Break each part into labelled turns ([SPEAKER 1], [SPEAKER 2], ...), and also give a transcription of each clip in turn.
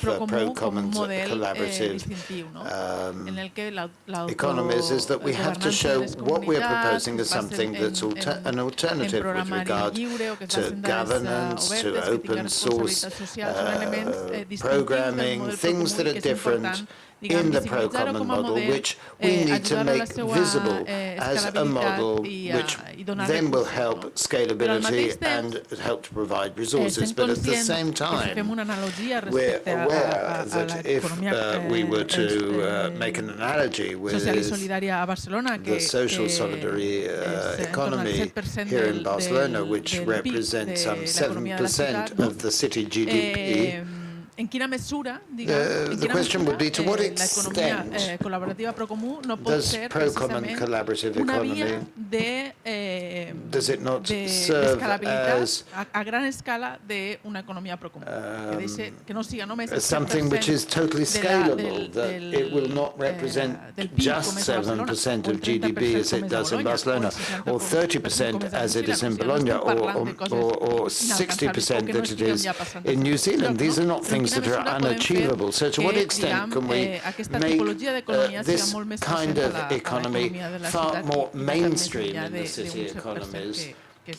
[SPEAKER 1] Procomuns collaborative economies is that we have to show what we're proposing as something that's an alternative with regard to governance, to open source programming, things that are different in the Procommon model, which we need to make visible as a model which then will help scalability and help to provide resources. But at the same time, we're aware that if we were to make an analogy with the social solidarity economy here in Barcelona, which represents some 7% of the city GDP, the question would be, to what extent does Procommon collaborative economy, does it not serve as something which is totally scalable, that it will not represent just 7% of GDP as it does in Barcelona, or 30% as it is in Bologna, or 60% that it is in New Zealand? These are not things that are unachievable. So to what extent can we make this kind of economy far more mainstream in the city economies,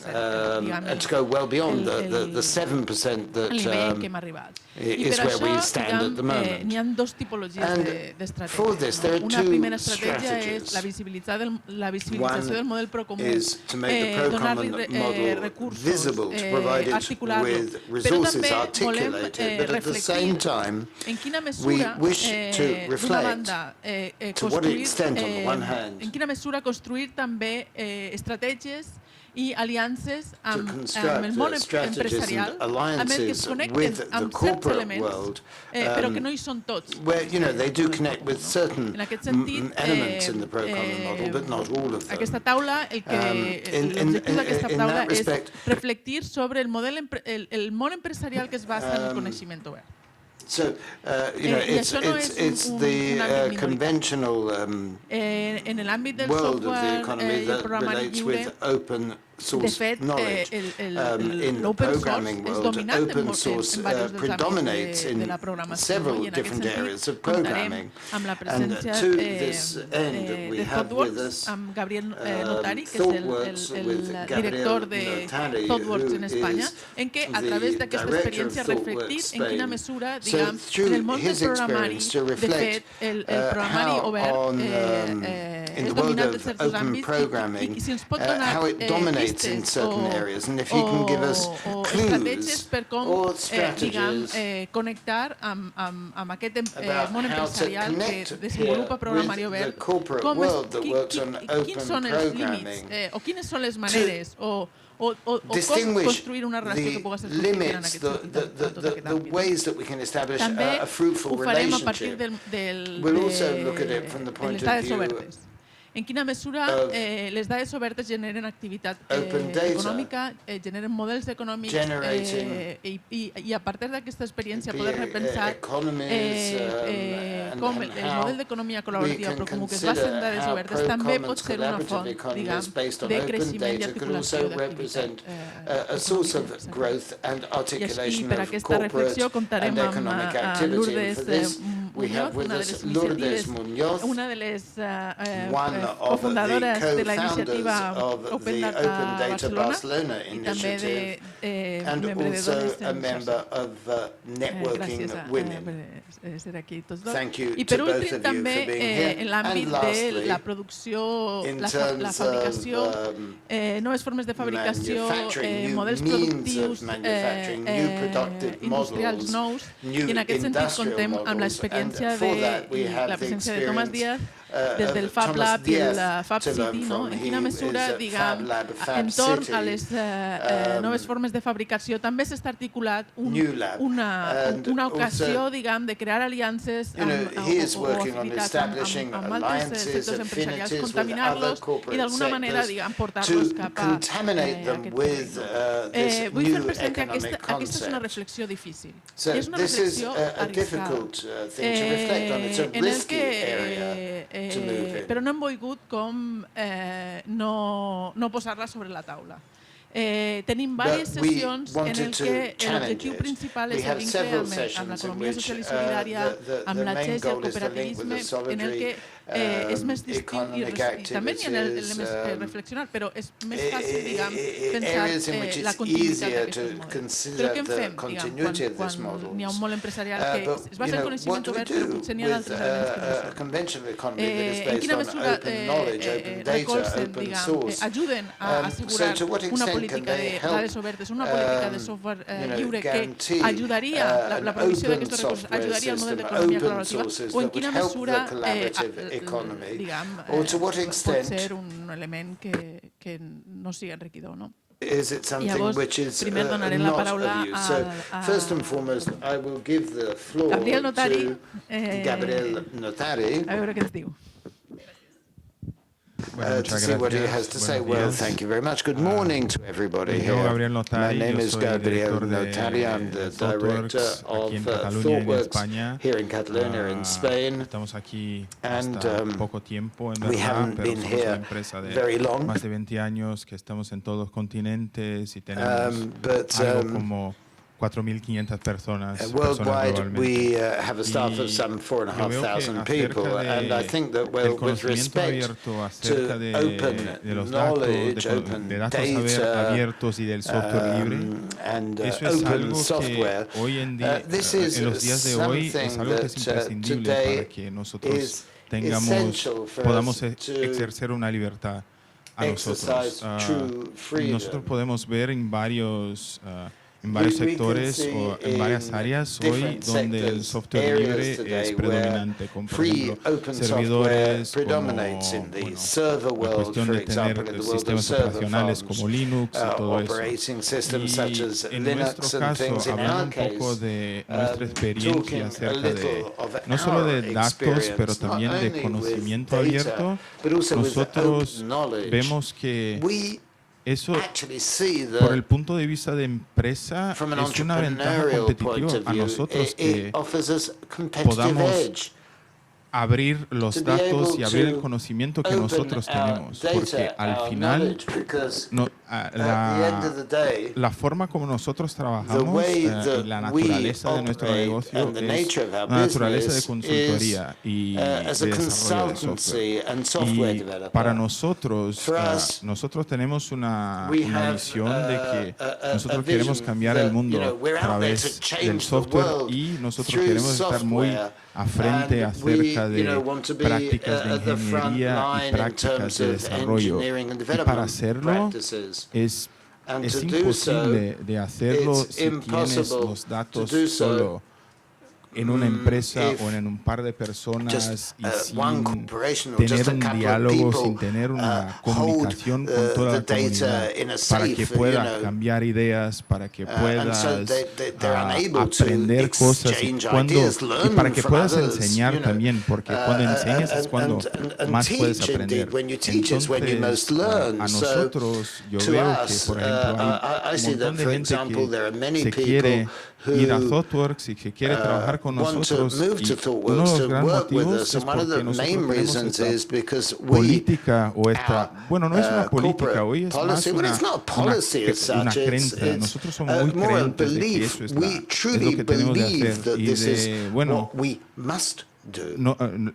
[SPEAKER 1] and to go well beyond the 7% that is where we stand at the moment? And for this, there are two strategies. One is to make the Procommon model visible, to provide it with resources articulated, but at the same time, we wish to reflect to what extent, on the one hand,
[SPEAKER 2] i aliances amb el món empresarial,
[SPEAKER 1] amb el que es connecten amb certs elements,
[SPEAKER 2] però que no hi són tots.
[SPEAKER 1] They do connect with certain elements in the Procommon model, but not all of them.
[SPEAKER 2] Aquesta taula, l'objectiu d'aquesta taula és reflectir sobre el món empresarial que es basa en el coneixement obert.
[SPEAKER 1] So, it's the conventional world of the economy that relates with open source knowledge. In the programming world, open source predominates in several different areas of programming. And to this end, we have with us ThoughtWorks with Gabriel Notari, who is the director of ThoughtWorks Spain. So through his experience to reflect how in the world of open programming, how it dominates in certain areas, and if you can give us clues or strategies
[SPEAKER 2] connectar amb aquest món
[SPEAKER 1] about how to
[SPEAKER 2] empresarial que
[SPEAKER 1] connect
[SPEAKER 2] desenvolupa programari
[SPEAKER 1] with the
[SPEAKER 2] obert,
[SPEAKER 1] corporate world that works on
[SPEAKER 2] quins són
[SPEAKER 1] open
[SPEAKER 2] els
[SPEAKER 1] programming,
[SPEAKER 2] límits o quines són les maneres o com construir una relació que pugui ser fructífera en aquest sentit.
[SPEAKER 1] the ways that we can establish
[SPEAKER 2] També
[SPEAKER 1] a fruitful
[SPEAKER 2] ho farem a partir
[SPEAKER 1] relationship. We'll also look at it from the point
[SPEAKER 2] les
[SPEAKER 1] of
[SPEAKER 2] dades
[SPEAKER 1] view
[SPEAKER 2] obertes. En quina mesura les dades obertes generen activitat econòmica, generen models econòmics i a partir d'aquesta experiència poder repensar com el model d'economia col·laborativa procomú que es basa en dades obertes també pot ser una font, diguem, de creixement i articulació d'activitat. I per aquesta reflexió comptarem amb Lourdes Muñoz, una de les cofundadores de la iniciativa Open Data Barcelona i també membre de Dones. Gràcies per ser aquí tots dos. I per últim també en l'àmbit de la producció, la fabricació, noves formes de fabricació, models productius industrials nous, i en aquest sentit contem amb l'experiència de la presència de Tomàs Díaz des del Fab Lab i el Fab City, en quina mesura, diguem, entorn a les noves formes de fabricació també s'està articulat una ocasió, diguem, de crear aliances o afinitats amb altres sectors empresarials, contaminar-los i d'alguna manera, diguem, portar-los cap a aquest país. Vull fer present que aquesta és una reflexió difícil. És una reflexió arriscada en el que però no hem volgut com no posar-la sobre la taula. tenim diverses sessions en el que l'objectiu principal és el vincle amb l'economia social i solidària, amb la xarxa i el cooperativisme, en el que és més distinct i també n'hi ha elements que reflexionar, però és més fàcil, pensar la continuïtat d'aquestes models. Però què en fem, quan n'hi ha un mòdel empresarial que es basa en coneixement obert, però potser n'hi ha d'altres elements que no són? En quina mesura recolzen, ajuden a assegurar una política de dades obertes, una política de software lliure que ajudaria la provisió d'aquests recursos, ajudaria al model d'economia col·laborativa, o en quina mesura pot ser un element que no sigui enriquidor, no? Llavors, primer donaré la paraula a Gabriel Notari, a veure què ens diu.
[SPEAKER 1] To see what he has to say. Well, thank you very much. Good morning to everybody here. My name is Gabriel Notari. I'm the director of ThoughtWorks here in Catalonia in Spain. And we haven't been here very long.
[SPEAKER 3] Más de 20 años que estamos en todos los continentes y tenemos algo como 4.500 personas.
[SPEAKER 1] Worldwide, we have a staff of some 4,500 people, and I think that, well, with respect to open knowledge, open data, and open software, this is something that today is essential for us to exercise true freedom.
[SPEAKER 3] Nosotros podemos ver en varios sectores o en varias áreas hoy donde el software libre es predominante, como por ejemplo servidores, como la cuestión de tener sistemas operacionales como Linux y todo eso. Y en nuestro caso, hablando un poco de nuestra experiencia acerca de no solo de datos, pero también de conocimiento abierto, nosotros vemos que eso, por el punto de vista de empresa, es una ventaja competitiva a nosotros que podamos abrir los datos y abrir el conocimiento que nosotros tenemos, porque al final la forma como nosotros trabajamos y la naturaleza de nuestro negocio es una naturaleza de consultoría y de desarrollo de software. Y para nosotros tenemos una visión de que nosotros queremos cambiar el mundo a través del software y nosotros queremos estar muy a frente acerca de prácticas de ingeniería y prácticas de desarrollo. Y para hacerlo es imposible de hacerlo si tienes los datos solo en una empresa o en un par de personas y sin tener un diálogo, sin tener una comunicación con toda la comunidad para que pueda cambiar ideas, para que puedas aprender cosas y para que puedas enseñar también, porque cuando enseñas es cuando más puedes aprender. Entonces, a nosotros yo veo que, por ejemplo, hay un montón de gente que se quiere ir a ThoughtWorks y que quiere trabajar con nosotros, y uno de los grandes motivos es porque nosotros tenemos esta política o esta, bueno, no es una política, hoy es más una creencia. Nosotros somos muy creyentes de que eso es lo que tenemos de hacer y de, bueno,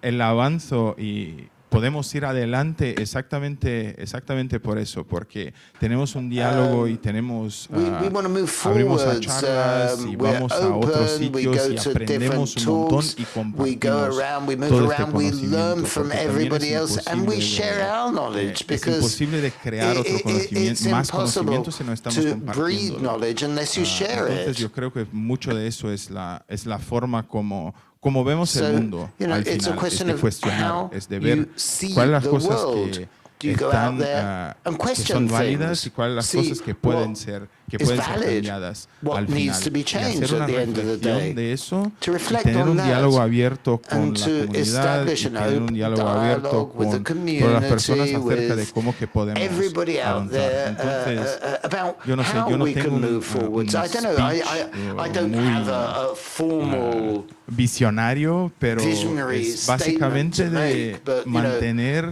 [SPEAKER 3] el avance y podemos ir adelante exactamente por eso, porque tenemos un diálogo y tenemos abrimos a charlas y vamos a otros sitios y aprendemos un montón y compartimos todo este conocimiento, porque es imposible de crear otro conocimiento, más conocimiento si no estamos compartiendo. Entonces yo creo que mucho de eso es la forma como vemos el mundo al final, es de cuestionar, es de ver cuáles las cosas que son válidas y cuáles las cosas que pueden ser cambiadas al final. Y hacer una reflexión de eso y tener un diálogo abierto con la comunidad y tener un diálogo abierto con todas las personas acerca de cómo que podemos avanzar. Entonces, yo no sé, yo no tengo un speech muy visionario, pero es básicamente de mantener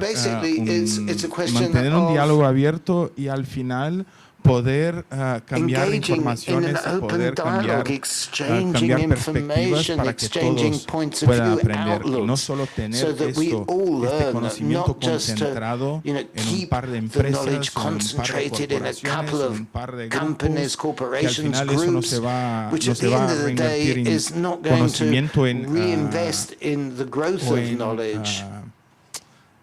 [SPEAKER 3] un diálogo abierto y al final poder cambiar informaciones, poder cambiar perspectivas para que todos puedan aprender y no solo tener este conocimiento concentrado en un par de empresas, en un par de corporaciones, en un par de grupos, que al final eso no se va a reinvertir en conocimiento o en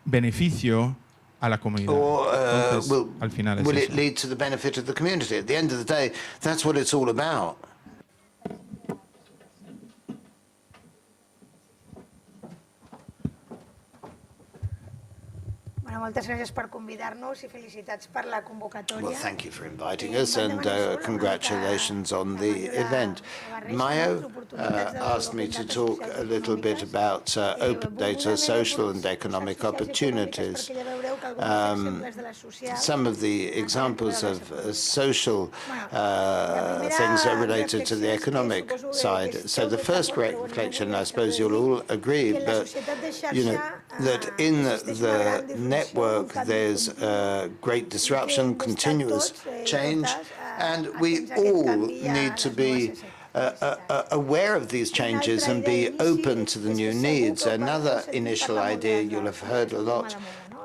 [SPEAKER 3] beneficio a la comunidad. Entonces, al final
[SPEAKER 1] will it lead to the benefit of the community? At the end of the day, that's what it's all about.
[SPEAKER 4] Moltes gràcies per convidar-nos i felicitats per la convocatòria.
[SPEAKER 1] Well, thank you for inviting us and congratulations on the event. Mayo asked me to talk a little bit about open data, social and economic opportunities. Some of the examples of social things are related to the economic side. So the first reflection, I suppose you'll all agree, but that in the network there's great disruption, continuous change, and we all need to be aware of these changes and be open to the new needs. Another initial idea, you'll have heard a lot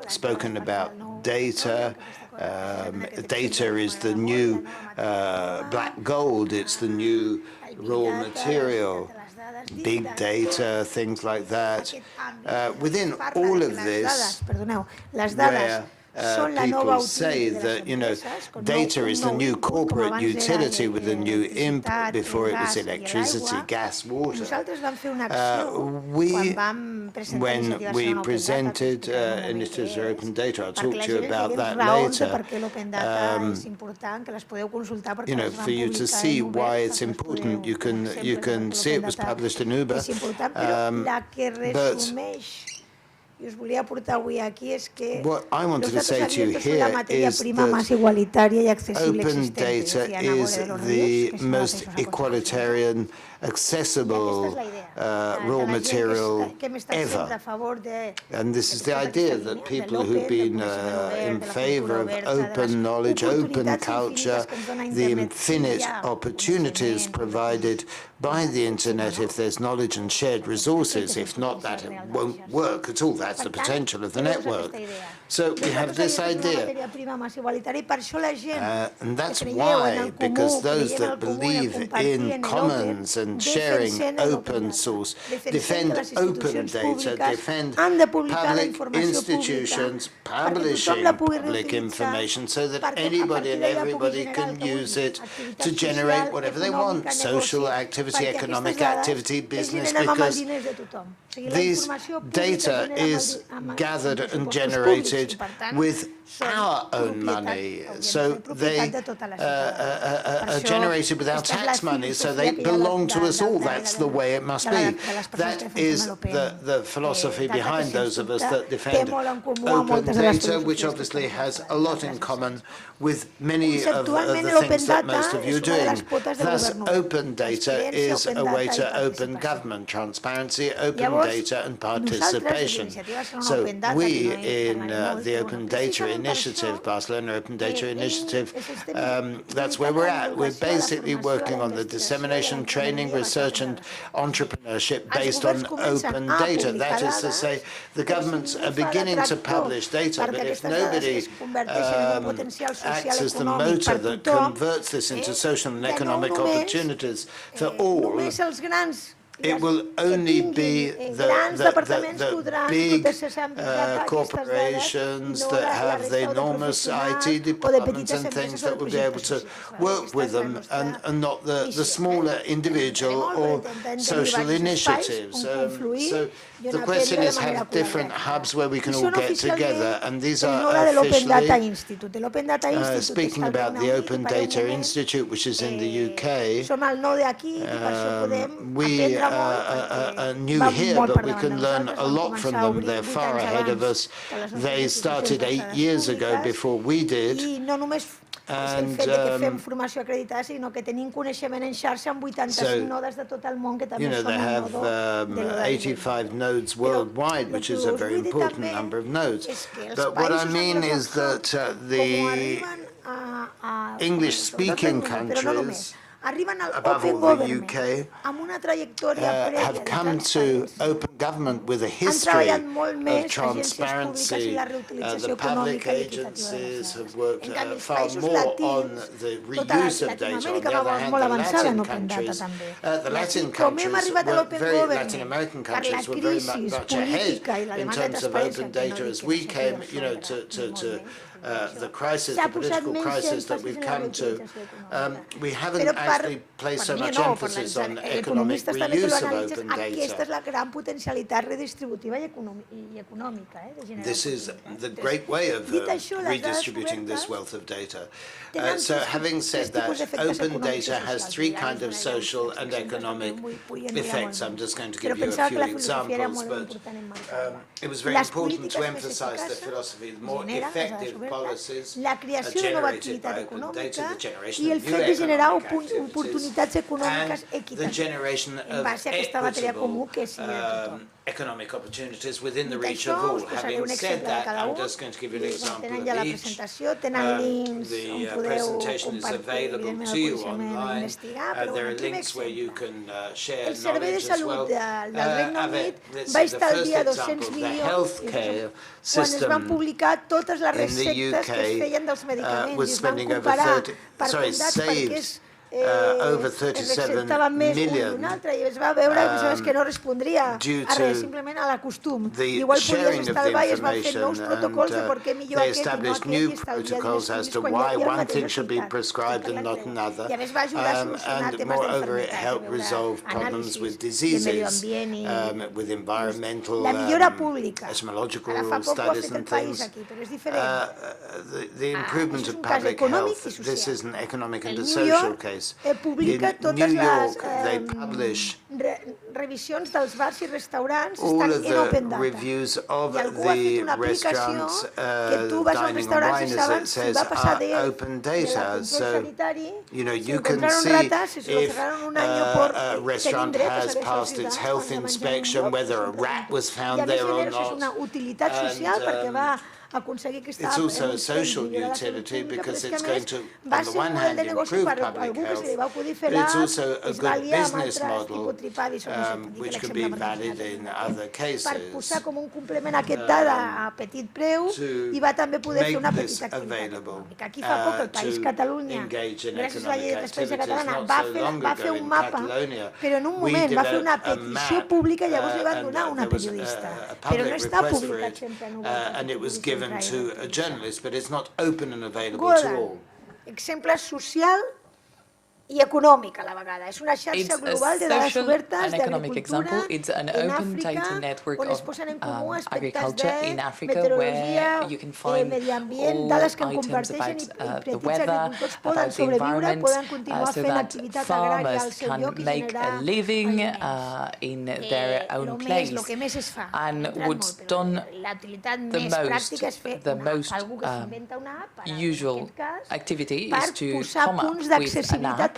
[SPEAKER 1] spoken about data. Data is the new black gold, it's the new raw material. Big data, things like that. Within all of this, where people say that, data is the new corporate utility with a new input. Before it was electricity, gas, water. When we presented initiatives for open data, I'll talk to you about that later. For you to see why it's important, you can see it was published in Uber. What I wanted to say to you here is that open data is the most equalitarian, accessible raw material ever. And this is the idea that people who've been in favor of open knowledge, open culture, the infinite opportunities provided by the internet if there's knowledge and shared resources. If not, that it won't work at all. That's the potential of the network. So we have this idea. And that's why, because those that believe in commons and sharing open source, defend open data, defend public institutions publishing public information so that anybody and everybody can use it to generate whatever they want, social activity, economic activity, business, because these data is gathered and generated with our own money. So they are generated with our tax money, so they belong to us all. That's the way it must be. That is the philosophy behind those of us that defend open data, which obviously has a lot in common with many of the things that most of you are doing. Thus, open data is a way to open government, transparency, open data and participation. So we in the Open Data Initiative, Barcelona Open Data Initiative, that's where we're at. We're basically working on the dissemination, training, research and entrepreneurship based on open data. That is to say, the governments are beginning to publish data, but if nobody acts as the motor that converts this into social and economic opportunities for all, it will only be the big corporations that have the enormous IT departments and things that will be able to work with them, and not the smaller individual or social initiatives. So the question is, have different hubs where we can all get together, and these are officially, speaking about the Open Data Institute, which is in the UK, we are new here, but we can learn a lot from them. They're far ahead of us. They started 8 years ago before we did. And so, they have 85 nodes worldwide, which is a very important number of nodes. But what I mean is that English-speaking countries, above all the UK, have come to open government with a history of transparency. The public agencies have worked far more on the reuse of data. On the other hand, the Latin countries, Latin American countries were very much ahead in terms of open data as we came, to the crisis, the political crisis that we've come to. We haven't actually placed so much emphasis on economic reuse of open data. This is the great way of redistributing this wealth of data. So having said that, open data has three kinds of social and economic effects. I'm just going to give you a few examples, but it was very important to emphasize the philosophy. The more effective policies are generated by open data, the generation of new economic activities, and the generation of equitable economic opportunities within the reach of all. Having said that, I'm just going to give you an example of each. The presentation is available to you online. There are links where you can share knowledge as well. Let's see, the first example, the healthcare system in the UK was spending saved over 37 million due to the sharing of the information, and they established new protocols as to why one thing should be prescribed and not another, and moreover it helped resolve problems with diseases, with environmental, etymological studies and things. The improvement of public health, this is an economic and a social case. In New York, they publish all of the reviews of the restaurants, dining and wine, as it says, are open data. So, you can see if a restaurant has passed its health inspection, whether a rat was found there or not. It's also a social utility because it's going to, on the one hand, improve public health, but it's also a good business model, which could be valid in other cases, to make this available, to engage in economic activities. Not so long ago in Catalonia, we developed a map, and there was a public request for it, and it was given to a journalist, but it's not open and available to all.
[SPEAKER 4] Exemple social i econòmic a la vegada. És una xarxa global de dades obertes d'agricultura en Àfrica, on es posen en comú aspectes de meteorologia, medi ambient, dades que en comparteixen i petits agricultors poden sobreviure, poden continuar fent activitat agrària al seu lloc i generar aliment. El que més es fa, la utilitat més pràctica és fer algú que s'inventa una app, en aquest cas, per posar punts d'accessibilitat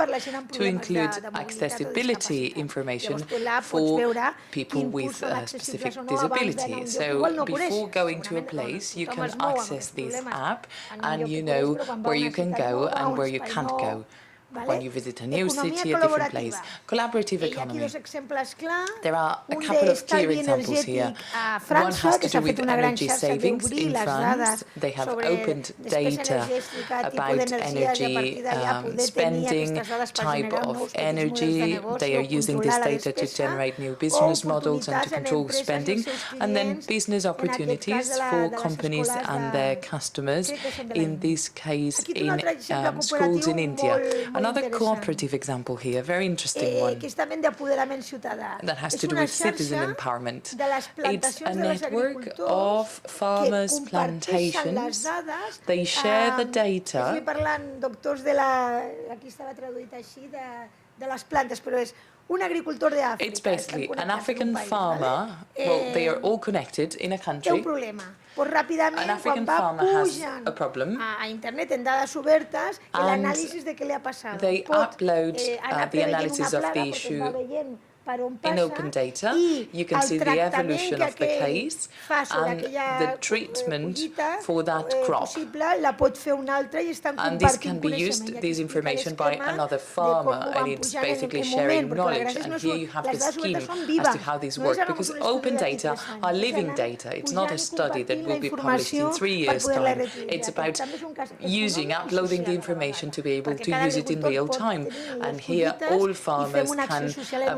[SPEAKER 5] to include accessibility information for people with a specific disability. So before going to a place, you can access this app and you know where you can go and where you can't go when you visit a new city, a different place. Collaborative economy. There are a couple of clear examples here. One has to do with energy savings in France. They have opened data about energy spending, type of energy. They are using this data to generate new business models and to control spending. And then business opportunities for companies and their customers, in this case in schools in India. Another cooperative example here, very interesting one, that has to do with citizen empowerment. It's a network of farmers' plantations. They share the data. It's basically an African farmer, well, they are all connected in a country. An African farmer has a problem, and they upload the analysis of the issue In open data, you can see the evolution of the case and the treatment for that crop. And this can be used, this information, by another farmer, and it's basically sharing knowledge. And here you have the scheme as to how this works, because open data are living data. It's not a study that will be published in 3 years' time. It's about uploading the information to be able to use it in real time. And here all farmers can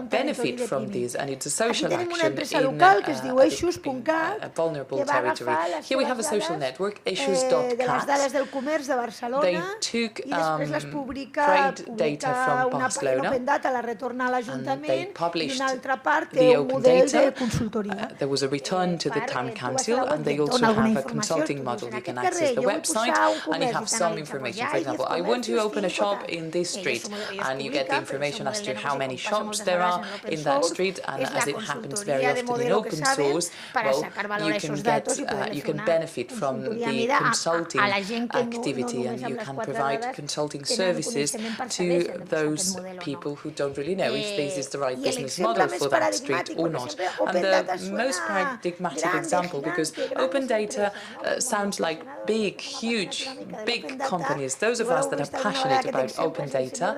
[SPEAKER 5] benefit from this, and it's a social action in a vulnerable territory. Here we have a social network, issues.cat. They took trade data from Barcelona and they published the open data. There was a return to the Town Council, and they also have a consulting model. You can access the website and you have some information. For example, I want to open a shop in this street, and you get the information as to how many shops there are in that street, and as it happens very often in open source, well, you can benefit from the consulting activity, and you can provide consulting services to those people who don't really know if this is the right business model for that street or not. And the most paradigmatic example, because open data sounds like big, huge, big companies, those of us that are passionate about open data,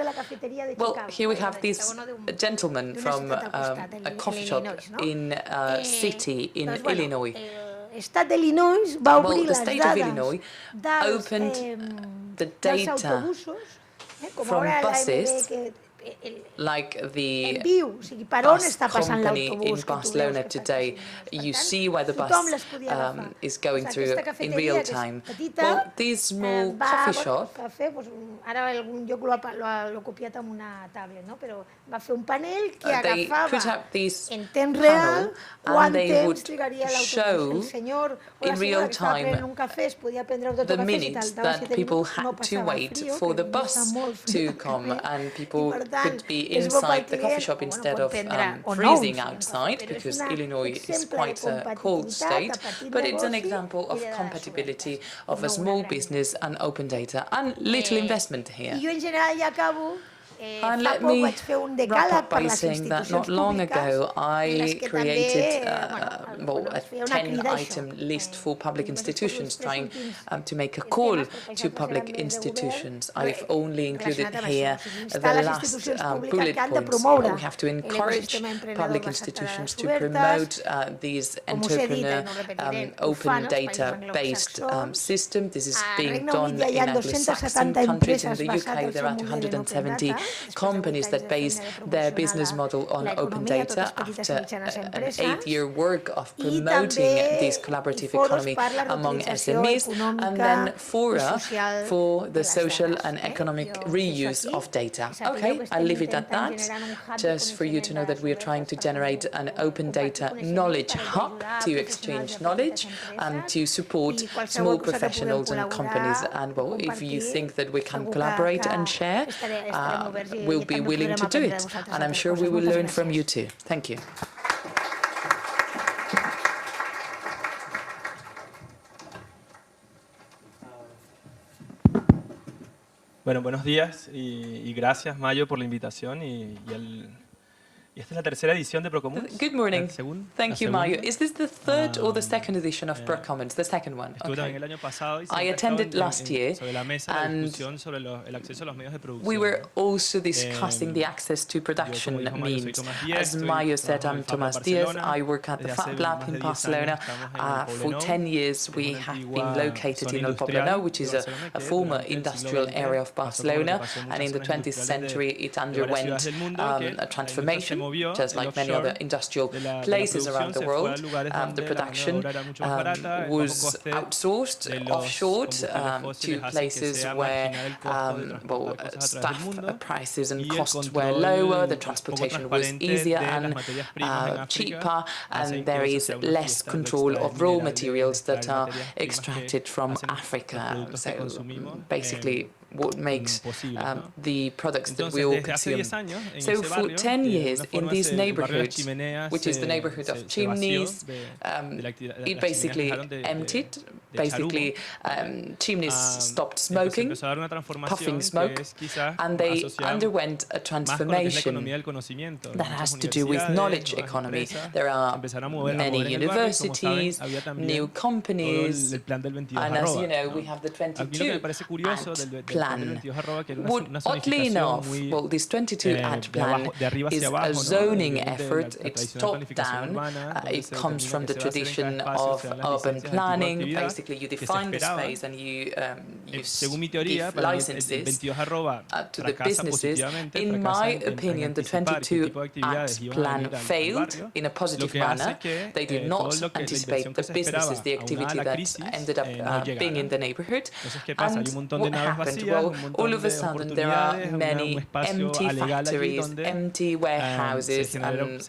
[SPEAKER 5] well, here we have this gentleman from a coffee shop in a city in Illinois. Well, the state of Illinois opened the data from buses, like the bus company in Barcelona today. You see where the bus is going through in real time. Well, this small coffee shop, they put up this panel and they would show in real time the minutes that people had to wait for the bus to come, and people could be inside the coffee shop instead of freezing outside, because Illinois is quite a cold state. But it's an example of compatibility of a small business and open data, and little investment here. And let me wrap up by saying that not long ago I created a 10-item list for public institutions, trying to make a call to public institutions. I've only included here the last bullet points. We have to encourage public institutions to promote these entrepreneur open data-based system. This is being done in Anglo-Saxon countries. In the UK there are 270 companies that base their business model on open data after an 8-year work of promoting this collaborative economy among SMEs, and then fora for the social and economic reuse of data. Okay, I'll leave it at that, just for you to know that we are trying to generate an open data knowledge hub to exchange knowledge and to support small professionals and companies. And well, if you think that we can collaborate and share, we'll be willing to do it, and I'm sure we will learn from you too. Thank you.
[SPEAKER 6] Bueno, buenos días y gracias, Mayo, por la invitación esta es la tercera edición de Procomuns.
[SPEAKER 5] Good morning. Thank you, Mayo. Is this the third or the second edition of Procomuns? The second one. Okay. I attended last year, and we were also discussing the access to production means. As Mayo said, I'm Tomás Díaz. I work at the Fab Lab in Barcelona. For 10 years, we have been located in El Poblenou, which is a former industrial area of Barcelona, and in the 20th century, it underwent a transformation. Just like many other industrial places around the world, the production was outsourced, offshored to places where staff prices and costs were lower, the transportation was easier and cheaper, and there is less control of raw materials that are extracted from Africa. So basically, what makes the products that we all consume. So for 10 years in this neighborhood, which is the neighborhood of chimneys, it basically emptied basically chimneys stopped smoking, puffing smoke, and they underwent a transformation that has to do with knowledge economy. There are many universities, new companies, and as you know, we have the 22 plan. Oddly enough, well, this 22 plan is a zoning effort. It's top-down. It comes from the tradition of urban planning. Basically, you define the space and you give licenses to the businesses. In my opinion, the 22 Act plan failed in a positive manner. They did not anticipate the businesses, the activity that ended up being in the neighborhood. And what happened? Well, all of a sudden, there are many empty factories, empty warehouses, and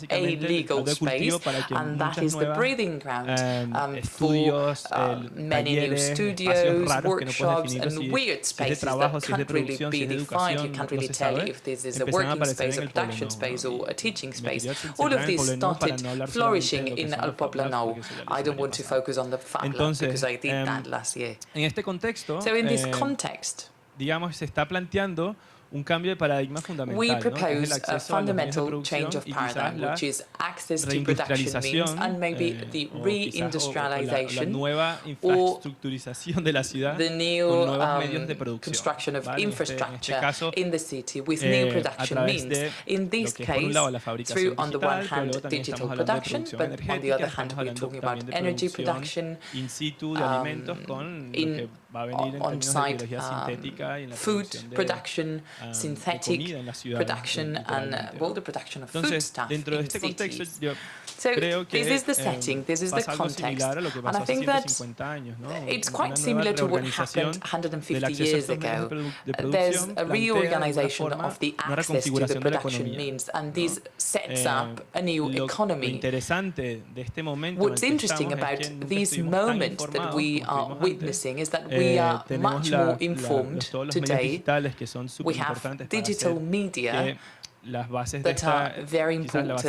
[SPEAKER 5] a legal space, and that is the breeding ground for many new studios, workshops, and weird spaces that can't really be defined. You can't really tell if this is a working space, a production space, or a teaching space. All of this started flourishing in El Poblenou. I don't want to focus on the Fab Lab because I did that last year. So in this context,
[SPEAKER 3] digamos, se está planteando un cambio de paradigma fundamental.
[SPEAKER 5] We propose a fundamental change of paradigm, which is access to production means, and maybe the reindustrialization or the new construction of infrastructure in the city with new production means. In this case, through, on the one hand, digital production, but on the other hand, we're talking about energy production, on-site food production, synthetic production, and the production of foodstuff in cities. So this is the setting, this is the context, and I think that it's quite similar to what happened 150 years ago. There's a reorganization of the access to the production means, and this sets up a new economy. What's interesting about this moment that we are witnessing is that we are much more informed today. We have digital media that are very important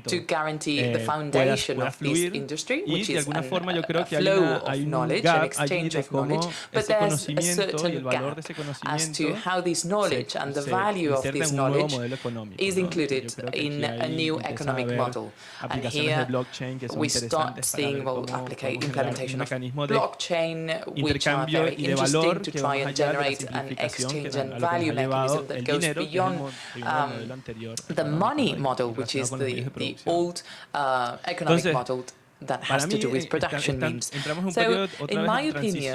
[SPEAKER 5] to guarantee the foundation of this industry, which is a flow of knowledge, an exchange of knowledge, but there's a certain gap as to how this knowledge and the value of this knowledge is included in a new economic model. And here we start seeing implementation of blockchain, which are very interesting to try and generate an exchange and value mechanism that goes beyond the money model, which is the old economic model that has to do with production means. So, in my opinion,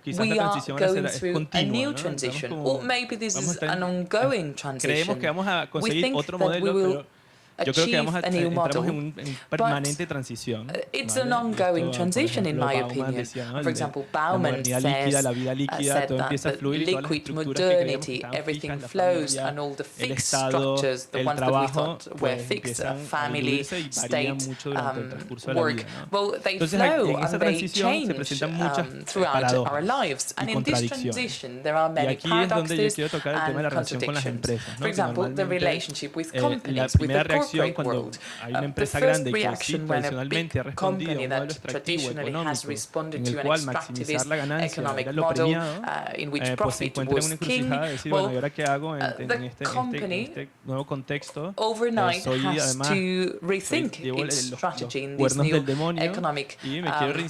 [SPEAKER 5] we are going through a new transition, or maybe this is an ongoing transition. We think that we will achieve a new model, but it's an ongoing transition in my opinion. For example, Bauman said that the liquid modernity, everything flows, and all the fixed structures, the ones that we thought were fixed, family, state, work, well, they flow and they change throughout our lives. And in this transition, there are many paradoxes and contradictions. For example, the relationship with companies, with the world. The first reaction when a big company that traditionally has responded to an extractivist economic model in which profit was king, well, the company overnight has to rethink its strategy in this new economic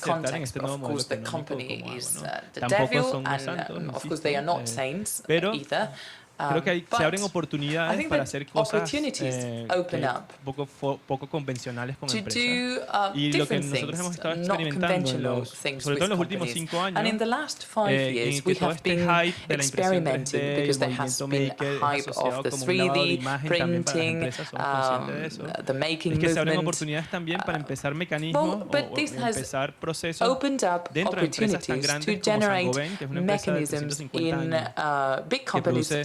[SPEAKER 5] context. Of course, the company is the devil, and of course they are not saints either.
[SPEAKER 3] Creo que se abren oportunidades para hacer cosas poco convencionales con empresas. Y lo que nosotros hemos estado experimentando, sobre todo en los últimos 5 años, en que todo este hype de la impresión 3D, el movimiento maker asociado como un lavado de imagen también para las empresas, somos conscientes de eso, es que se abren oportunidades también para empezar mecanismos o empezar procesos dentro de empresas tan grandes como Saint-Gobain, que es una empresa de 350 años, que produce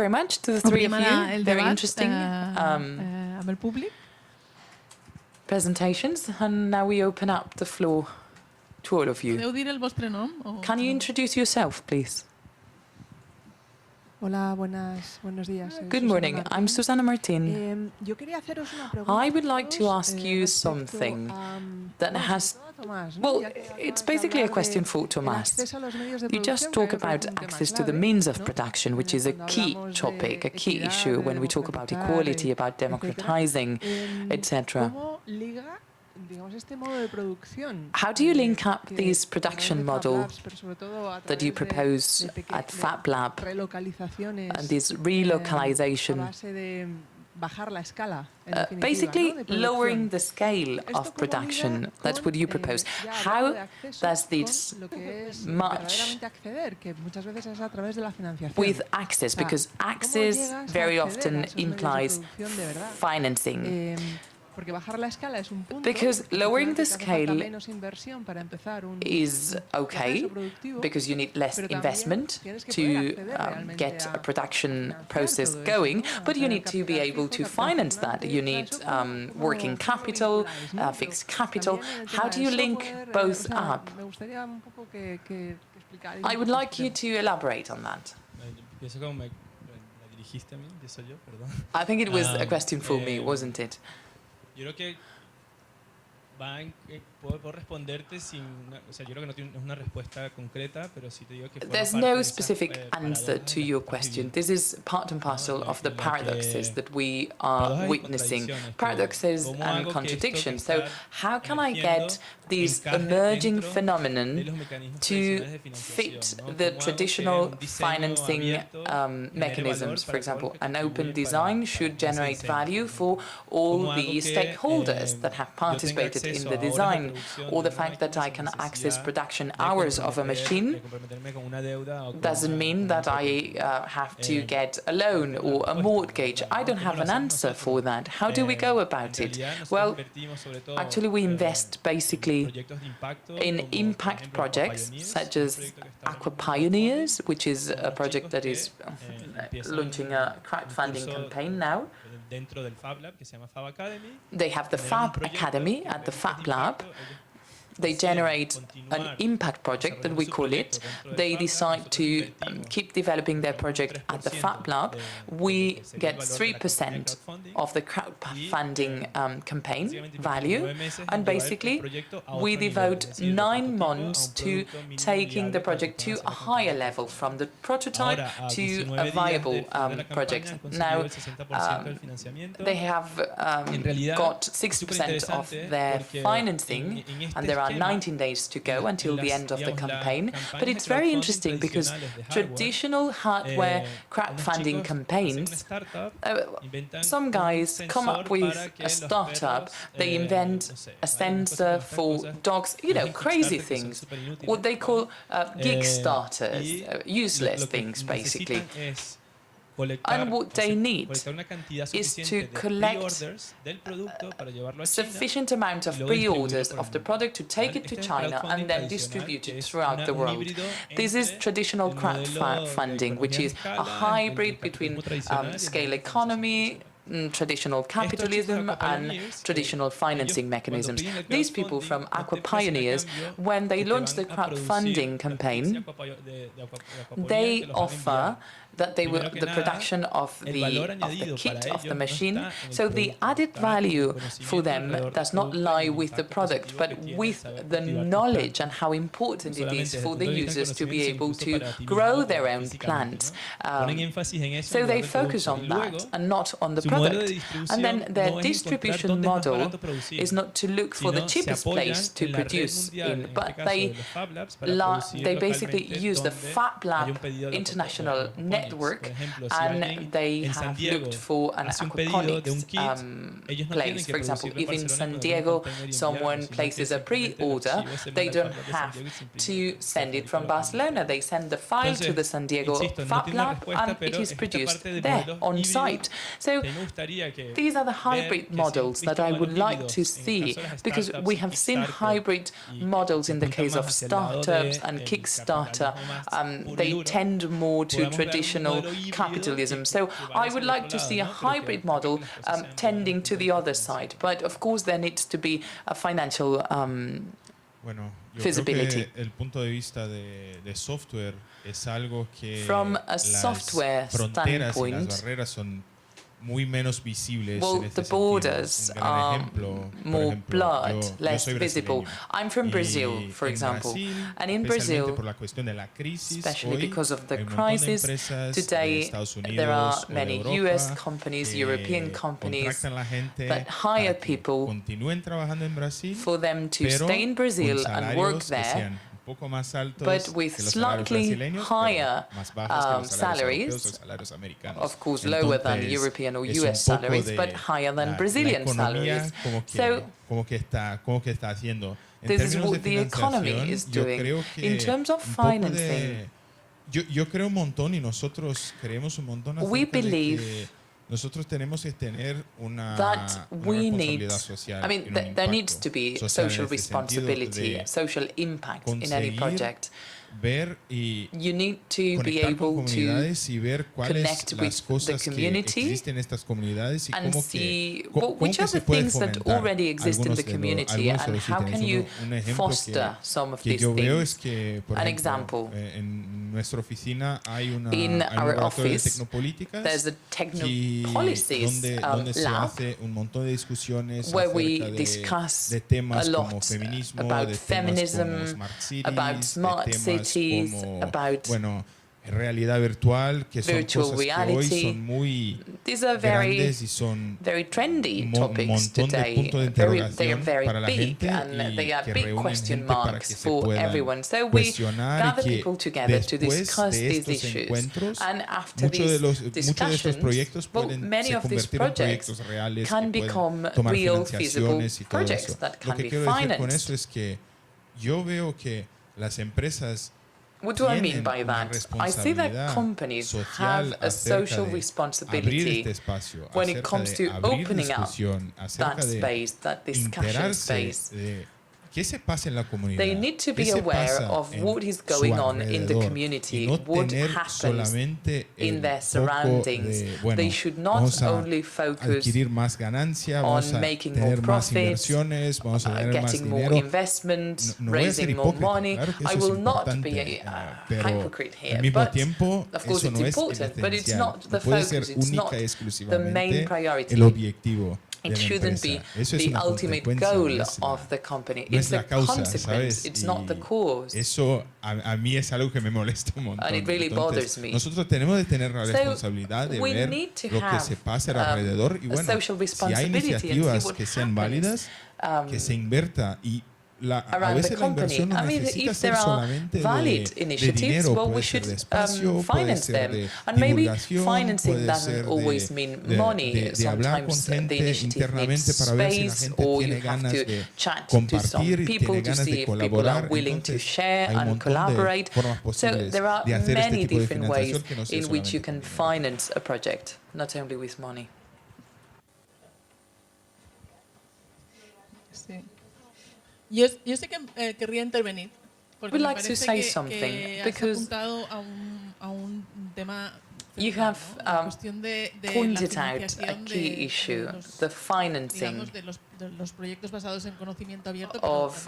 [SPEAKER 5] very much to the three of
[SPEAKER 2] Obrim ara
[SPEAKER 5] you.
[SPEAKER 2] el
[SPEAKER 5] Very
[SPEAKER 2] debat
[SPEAKER 5] interesting
[SPEAKER 2] amb el públic.
[SPEAKER 5] presentations. And now we open up the floor to all of you.
[SPEAKER 2] Podeu dir el vostre nom?
[SPEAKER 5] Can you introduce yourself, please?
[SPEAKER 7] Hola, buenos días.
[SPEAKER 5] Good morning. I'm Susana Martin.
[SPEAKER 7] Yo quería haceros una pregunta.
[SPEAKER 5] I would like to ask you something that has, well, it's basically a question for Tomás. You just talk about access to the means of production, which is a key topic, a key issue when we talk about equality, about democratizing, etc. How do you link up this production model that you propose at Fab Lab and this relocalization? Basically lowering the scale of production. That's what you propose. How does this match with access? Because access very often implies financing. Because lowering the scale is okay, because you need less investment to get a production process going, but you need to be able to finance that. You need working capital, fixed capital. How do you link both up? I would like you to elaborate on that. I think it was a question for me, wasn't it?
[SPEAKER 6] Yo creo que puedo responderte sin, o sea, yo creo que no tienes una respuesta concreta, pero sí te digo que
[SPEAKER 5] there's no specific answer to your question. This is part and parcel of the paradoxes that we are witnessing, paradoxes and contradictions. So how can I get this emerging phenomenon to fit the traditional financing mechanisms? For example, an open design should generate value for all the stakeholders that have participated in the design, or the fact that I can access production hours of a machine doesn't mean that I have to get a loan or a mortgage. I don't have an answer for that. How do we go about it? Well, actually we invest basically in impact projects such as Aqua Pioneers, which is a project that is launching a crowdfunding campaign now. They have the Fab Academy at the Fab Lab. They generate an impact project, that we call it. They decide to keep developing their project at the Fab Lab. We get 3% of the crowdfunding campaign value, and basically we devote 9 months to taking the project to a higher level, from the prototype to a viable project. Now, they have got 60% of their financing, and there are 19 days to go until the end of the campaign. But it's very interesting because traditional hardware crowdfunding campaigns, some guys come up with a startup, they invent a sensor for dogs, you know, crazy things, what they call gig starters, useless things basically. And what they need is to collect a sufficient amount of pre-orders of the product to take it to China and then distribute it throughout the world. This is traditional crowdfunding, which is a hybrid between scale economy, traditional capitalism and traditional financing mechanisms. These people from Aqua Pioneers, when they launched the crowdfunding campaign, they offer that they will the production of the kit of the machine. So the added value for them does not lie with the product, but with the knowledge and how important it is for the users to be able to grow their own plants. So they focus on that and not on the product. And then their distribution model is not to look for the cheapest place to produce in, but they basically use the Fab Lab international network, and they have looked for an aquaponics place. For example, if in San Diego someone places a pre-order, they don't have to send it from Barcelona. They send the file to the San Diego Fab Lab and it is produced there on site. So these are the hybrid models that I would like to see, because we have seen hybrid models in the case of startups and Kickstarter. They tend more to traditional capitalism. So I would like to see a hybrid model tending to the other side. But of course there needs to be a financial feasibility. From a software standpoint,
[SPEAKER 3] muy menos visibles
[SPEAKER 5] well,
[SPEAKER 3] en este
[SPEAKER 5] the borders
[SPEAKER 3] sentido.
[SPEAKER 5] are more blurred, less
[SPEAKER 3] soy
[SPEAKER 5] visible. I'm from Brazil, for example, and in Brazil,
[SPEAKER 3] por la cuestión de la crisis,
[SPEAKER 5] especially
[SPEAKER 3] hoy
[SPEAKER 5] because of the
[SPEAKER 3] hay un montón de
[SPEAKER 5] crisis,
[SPEAKER 3] empresas de
[SPEAKER 5] today
[SPEAKER 3] Estados Unidos
[SPEAKER 5] there are
[SPEAKER 3] o de
[SPEAKER 5] many
[SPEAKER 3] Europa
[SPEAKER 5] US companies, European companies
[SPEAKER 3] contratan la gente
[SPEAKER 5] that hire
[SPEAKER 3] para que
[SPEAKER 5] people
[SPEAKER 3] continúen trabajando en Brasil,
[SPEAKER 5] for them to
[SPEAKER 3] pero
[SPEAKER 5] stay in Brazil
[SPEAKER 3] con
[SPEAKER 5] and work
[SPEAKER 3] salarios que
[SPEAKER 5] there,
[SPEAKER 3] sean un poco más altos
[SPEAKER 5] but with
[SPEAKER 3] que los salarios
[SPEAKER 5] slightly
[SPEAKER 3] brasileños,
[SPEAKER 5] higher
[SPEAKER 3] pero más bajos que los salarios europeos o
[SPEAKER 5] salaries,
[SPEAKER 3] salarios americanos.
[SPEAKER 5] of course lower than
[SPEAKER 3] Entonces,
[SPEAKER 5] European or
[SPEAKER 3] es un
[SPEAKER 5] US
[SPEAKER 3] poco
[SPEAKER 5] salaries,
[SPEAKER 3] de
[SPEAKER 5] but higher than
[SPEAKER 3] la
[SPEAKER 5] Brazilian
[SPEAKER 3] economía
[SPEAKER 5] salaries.
[SPEAKER 3] como que está haciendo. En
[SPEAKER 5] This is
[SPEAKER 3] términos de
[SPEAKER 5] what the economy
[SPEAKER 3] financiación,
[SPEAKER 5] is
[SPEAKER 3] yo
[SPEAKER 5] doing.
[SPEAKER 3] creo que
[SPEAKER 5] In terms of
[SPEAKER 3] un poco
[SPEAKER 5] financing,
[SPEAKER 3] yo creo un montón y nosotros creemos un montón
[SPEAKER 5] we
[SPEAKER 3] acerca de
[SPEAKER 5] believe
[SPEAKER 3] que nosotros tenemos que tener una
[SPEAKER 5] that we need,
[SPEAKER 3] responsabilidad social.
[SPEAKER 5] I mean,
[SPEAKER 3] y un
[SPEAKER 5] there
[SPEAKER 3] impacto
[SPEAKER 5] needs to be
[SPEAKER 3] social en
[SPEAKER 5] social
[SPEAKER 3] este sentido
[SPEAKER 5] responsibility,
[SPEAKER 3] de
[SPEAKER 5] social impact in any
[SPEAKER 3] conseguir
[SPEAKER 5] project.
[SPEAKER 3] ver y
[SPEAKER 5] You need to be
[SPEAKER 3] conectar con
[SPEAKER 5] able to
[SPEAKER 3] comunidades y ver cuáles
[SPEAKER 5] connect
[SPEAKER 3] las
[SPEAKER 5] with the
[SPEAKER 3] cosas que
[SPEAKER 5] community
[SPEAKER 3] existen en estas comunidades y
[SPEAKER 5] and
[SPEAKER 3] cómo
[SPEAKER 5] see
[SPEAKER 3] cómo
[SPEAKER 5] which
[SPEAKER 3] que
[SPEAKER 5] are
[SPEAKER 3] se
[SPEAKER 5] the
[SPEAKER 3] puede
[SPEAKER 5] things that
[SPEAKER 3] fomentar
[SPEAKER 5] already exist in the community
[SPEAKER 3] algunos de
[SPEAKER 5] and
[SPEAKER 3] los
[SPEAKER 5] how
[SPEAKER 3] ítems.
[SPEAKER 5] can you
[SPEAKER 3] Un ejemplo
[SPEAKER 5] foster some of
[SPEAKER 3] que
[SPEAKER 5] these
[SPEAKER 3] yo veo es
[SPEAKER 5] things.
[SPEAKER 3] que, por
[SPEAKER 5] An
[SPEAKER 3] ejemplo,
[SPEAKER 5] example,
[SPEAKER 3] en nuestra oficina hay
[SPEAKER 5] in
[SPEAKER 3] un
[SPEAKER 5] our
[SPEAKER 3] laboratorio de
[SPEAKER 5] office,
[SPEAKER 3] tecnopolíticas
[SPEAKER 5] there's a technopolicies
[SPEAKER 3] donde se
[SPEAKER 5] lab
[SPEAKER 3] hace un montón de discusiones
[SPEAKER 5] where we
[SPEAKER 3] acerca
[SPEAKER 5] discuss
[SPEAKER 3] de temas
[SPEAKER 5] a lot
[SPEAKER 3] como feminismo,
[SPEAKER 5] about
[SPEAKER 3] de
[SPEAKER 5] feminism,
[SPEAKER 3] temas como smart cities,
[SPEAKER 5] about smart
[SPEAKER 3] de temas
[SPEAKER 5] cities,
[SPEAKER 3] como,
[SPEAKER 5] about
[SPEAKER 3] bueno, realidad virtual, que son
[SPEAKER 5] virtual
[SPEAKER 3] cosas que hoy
[SPEAKER 5] reality.
[SPEAKER 3] son muy
[SPEAKER 5] These are
[SPEAKER 3] grandes y son
[SPEAKER 5] very trendy
[SPEAKER 3] un
[SPEAKER 5] topics
[SPEAKER 3] montón de
[SPEAKER 5] today.
[SPEAKER 3] puntos de
[SPEAKER 5] They're
[SPEAKER 3] interrogación
[SPEAKER 5] very
[SPEAKER 3] para la
[SPEAKER 5] big
[SPEAKER 3] gente
[SPEAKER 5] and they
[SPEAKER 3] y
[SPEAKER 5] are
[SPEAKER 3] que
[SPEAKER 5] big
[SPEAKER 3] reúnen
[SPEAKER 5] question
[SPEAKER 3] gente para que
[SPEAKER 5] marks
[SPEAKER 3] se
[SPEAKER 5] for
[SPEAKER 3] puedan
[SPEAKER 5] everyone. So we
[SPEAKER 3] cuestionar
[SPEAKER 5] gather
[SPEAKER 3] y que
[SPEAKER 5] people together to
[SPEAKER 3] después
[SPEAKER 5] discuss
[SPEAKER 3] de
[SPEAKER 5] these
[SPEAKER 3] estos
[SPEAKER 5] issues.
[SPEAKER 3] encuentros
[SPEAKER 5] And after
[SPEAKER 3] muchos de
[SPEAKER 5] these
[SPEAKER 3] estos proyectos
[SPEAKER 5] well,
[SPEAKER 3] pueden
[SPEAKER 5] many
[SPEAKER 3] se
[SPEAKER 5] of these
[SPEAKER 3] convertir en
[SPEAKER 5] projects
[SPEAKER 3] proyectos reales
[SPEAKER 5] can
[SPEAKER 3] que
[SPEAKER 5] become
[SPEAKER 3] pueden tomar
[SPEAKER 5] real, feasible
[SPEAKER 3] financiaciones y todo
[SPEAKER 5] projects
[SPEAKER 3] eso.
[SPEAKER 5] that
[SPEAKER 3] Lo
[SPEAKER 5] can
[SPEAKER 3] que
[SPEAKER 5] be
[SPEAKER 3] quiero decir con
[SPEAKER 5] financed.
[SPEAKER 3] eso es que yo veo que las empresas
[SPEAKER 5] What do I mean by
[SPEAKER 3] una
[SPEAKER 5] that? I see that
[SPEAKER 3] responsabilidad
[SPEAKER 5] companies have
[SPEAKER 3] social
[SPEAKER 5] a
[SPEAKER 3] acerca
[SPEAKER 5] social
[SPEAKER 3] de abrir
[SPEAKER 5] responsibility
[SPEAKER 3] este espacio,
[SPEAKER 5] when it
[SPEAKER 3] acerca
[SPEAKER 5] comes
[SPEAKER 3] de
[SPEAKER 5] to
[SPEAKER 3] abrir
[SPEAKER 5] opening up
[SPEAKER 3] discusión, acerca
[SPEAKER 5] that
[SPEAKER 3] de
[SPEAKER 5] space, that discussion
[SPEAKER 3] enterarse
[SPEAKER 5] space.
[SPEAKER 3] de qué se pasa en la comunidad,
[SPEAKER 5] They need to
[SPEAKER 3] qué
[SPEAKER 5] be
[SPEAKER 3] se
[SPEAKER 5] aware
[SPEAKER 3] pasa
[SPEAKER 5] of
[SPEAKER 3] en
[SPEAKER 5] what is
[SPEAKER 3] su
[SPEAKER 5] going on in the
[SPEAKER 3] alrededor,
[SPEAKER 5] community,
[SPEAKER 3] y no
[SPEAKER 5] what
[SPEAKER 3] tener
[SPEAKER 5] happens
[SPEAKER 3] solamente el
[SPEAKER 5] in their
[SPEAKER 3] foco
[SPEAKER 5] surroundings.
[SPEAKER 3] de, bueno,
[SPEAKER 5] They should not
[SPEAKER 3] vamos a
[SPEAKER 5] only focus
[SPEAKER 3] adquirir más ganancia,
[SPEAKER 5] on
[SPEAKER 3] vamos a
[SPEAKER 5] making more
[SPEAKER 3] tener más
[SPEAKER 5] profits,
[SPEAKER 3] inversiones, vamos a tener más
[SPEAKER 5] getting more
[SPEAKER 3] dinero.
[SPEAKER 5] investment,
[SPEAKER 3] No voy a ser
[SPEAKER 5] raising more
[SPEAKER 3] hipócrita,
[SPEAKER 5] money.
[SPEAKER 3] claro que
[SPEAKER 5] I
[SPEAKER 3] eso es
[SPEAKER 5] will not
[SPEAKER 3] importante,
[SPEAKER 5] be a
[SPEAKER 3] pero
[SPEAKER 5] hypocrite here,
[SPEAKER 3] al mismo
[SPEAKER 5] but
[SPEAKER 3] tiempo
[SPEAKER 5] of course
[SPEAKER 3] eso no
[SPEAKER 5] it's
[SPEAKER 3] es el
[SPEAKER 5] important, but it's
[SPEAKER 3] esencial,
[SPEAKER 5] not
[SPEAKER 3] no
[SPEAKER 5] the
[SPEAKER 3] puede
[SPEAKER 5] focus,
[SPEAKER 3] ser
[SPEAKER 5] it's
[SPEAKER 3] única
[SPEAKER 5] not
[SPEAKER 3] y
[SPEAKER 5] the main
[SPEAKER 3] exclusivamente
[SPEAKER 5] priority.
[SPEAKER 3] el objetivo de
[SPEAKER 5] It
[SPEAKER 3] la
[SPEAKER 5] shouldn't
[SPEAKER 3] empresa.
[SPEAKER 5] be
[SPEAKER 3] Eso es
[SPEAKER 5] the
[SPEAKER 3] una
[SPEAKER 5] ultimate
[SPEAKER 3] consecuencia,
[SPEAKER 5] goal
[SPEAKER 3] no es
[SPEAKER 5] of the company.
[SPEAKER 3] no
[SPEAKER 5] It's
[SPEAKER 3] es la
[SPEAKER 5] a
[SPEAKER 3] causa,
[SPEAKER 5] consequence,
[SPEAKER 3] ¿sabes?
[SPEAKER 5] it's
[SPEAKER 3] Y
[SPEAKER 5] not the cause.
[SPEAKER 3] eso a mí es algo que me molesta un montón.
[SPEAKER 5] And it really bothers
[SPEAKER 3] Entonces,
[SPEAKER 5] me.
[SPEAKER 3] nosotros tenemos de tener la
[SPEAKER 5] So,
[SPEAKER 3] responsabilidad de
[SPEAKER 5] we
[SPEAKER 3] ver
[SPEAKER 5] need to
[SPEAKER 3] lo que
[SPEAKER 5] have,
[SPEAKER 3] se pasa alrededor y
[SPEAKER 5] a
[SPEAKER 3] bueno,
[SPEAKER 5] social
[SPEAKER 3] si hay
[SPEAKER 5] responsibility and see
[SPEAKER 3] iniciativas
[SPEAKER 5] what
[SPEAKER 3] que sean
[SPEAKER 5] happens,
[SPEAKER 3] válidas, que se invierta y a
[SPEAKER 5] around the
[SPEAKER 3] veces la
[SPEAKER 5] company.
[SPEAKER 3] inversión no
[SPEAKER 5] I mean,
[SPEAKER 3] necesita
[SPEAKER 5] if
[SPEAKER 3] ser
[SPEAKER 5] there are
[SPEAKER 3] solamente
[SPEAKER 5] valid
[SPEAKER 3] de
[SPEAKER 5] initiatives,
[SPEAKER 3] dinero,
[SPEAKER 5] well, we
[SPEAKER 3] puede ser
[SPEAKER 5] should
[SPEAKER 3] de espacio, puede
[SPEAKER 5] finance
[SPEAKER 3] ser
[SPEAKER 5] them.
[SPEAKER 3] de
[SPEAKER 5] And maybe
[SPEAKER 3] divulgación,
[SPEAKER 5] financing
[SPEAKER 3] puede
[SPEAKER 5] doesn't
[SPEAKER 3] ser
[SPEAKER 5] always mean money.
[SPEAKER 3] de hablar con
[SPEAKER 5] Sometimes the
[SPEAKER 3] gente
[SPEAKER 5] initiative
[SPEAKER 3] internamente
[SPEAKER 5] needs
[SPEAKER 3] para ver si la
[SPEAKER 5] space,
[SPEAKER 3] gente
[SPEAKER 5] or you
[SPEAKER 3] tiene
[SPEAKER 5] have
[SPEAKER 3] ganas
[SPEAKER 5] to
[SPEAKER 3] de
[SPEAKER 5] chat to some
[SPEAKER 3] compartir y
[SPEAKER 5] people
[SPEAKER 3] tiene
[SPEAKER 5] to
[SPEAKER 3] ganas
[SPEAKER 5] see
[SPEAKER 3] de
[SPEAKER 5] if people are
[SPEAKER 3] colaborar.
[SPEAKER 5] willing to
[SPEAKER 3] Entonces,
[SPEAKER 5] share
[SPEAKER 3] hay un
[SPEAKER 5] and
[SPEAKER 3] montón de
[SPEAKER 5] collaborate.
[SPEAKER 3] formas
[SPEAKER 5] So
[SPEAKER 3] posibles
[SPEAKER 5] there are
[SPEAKER 3] de hacer este
[SPEAKER 5] many
[SPEAKER 3] tipo de
[SPEAKER 5] different ways
[SPEAKER 3] financiación que no sea
[SPEAKER 5] in which you
[SPEAKER 3] solamente
[SPEAKER 5] can
[SPEAKER 3] con dinero.
[SPEAKER 5] finance a project, not only with money.
[SPEAKER 2] Sí. Yo sí que querría intervenir, porque
[SPEAKER 5] Would
[SPEAKER 2] me
[SPEAKER 5] like to
[SPEAKER 2] parece
[SPEAKER 5] say
[SPEAKER 2] que
[SPEAKER 5] something,
[SPEAKER 2] has
[SPEAKER 5] because
[SPEAKER 2] apuntado a un tema
[SPEAKER 5] you
[SPEAKER 2] central,
[SPEAKER 5] have
[SPEAKER 2] ¿no? La cuestión de la
[SPEAKER 5] pointed out a
[SPEAKER 2] financiación
[SPEAKER 5] key issue, the financing
[SPEAKER 2] digamos, de los proyectos basados en conocimiento abierto,
[SPEAKER 5] of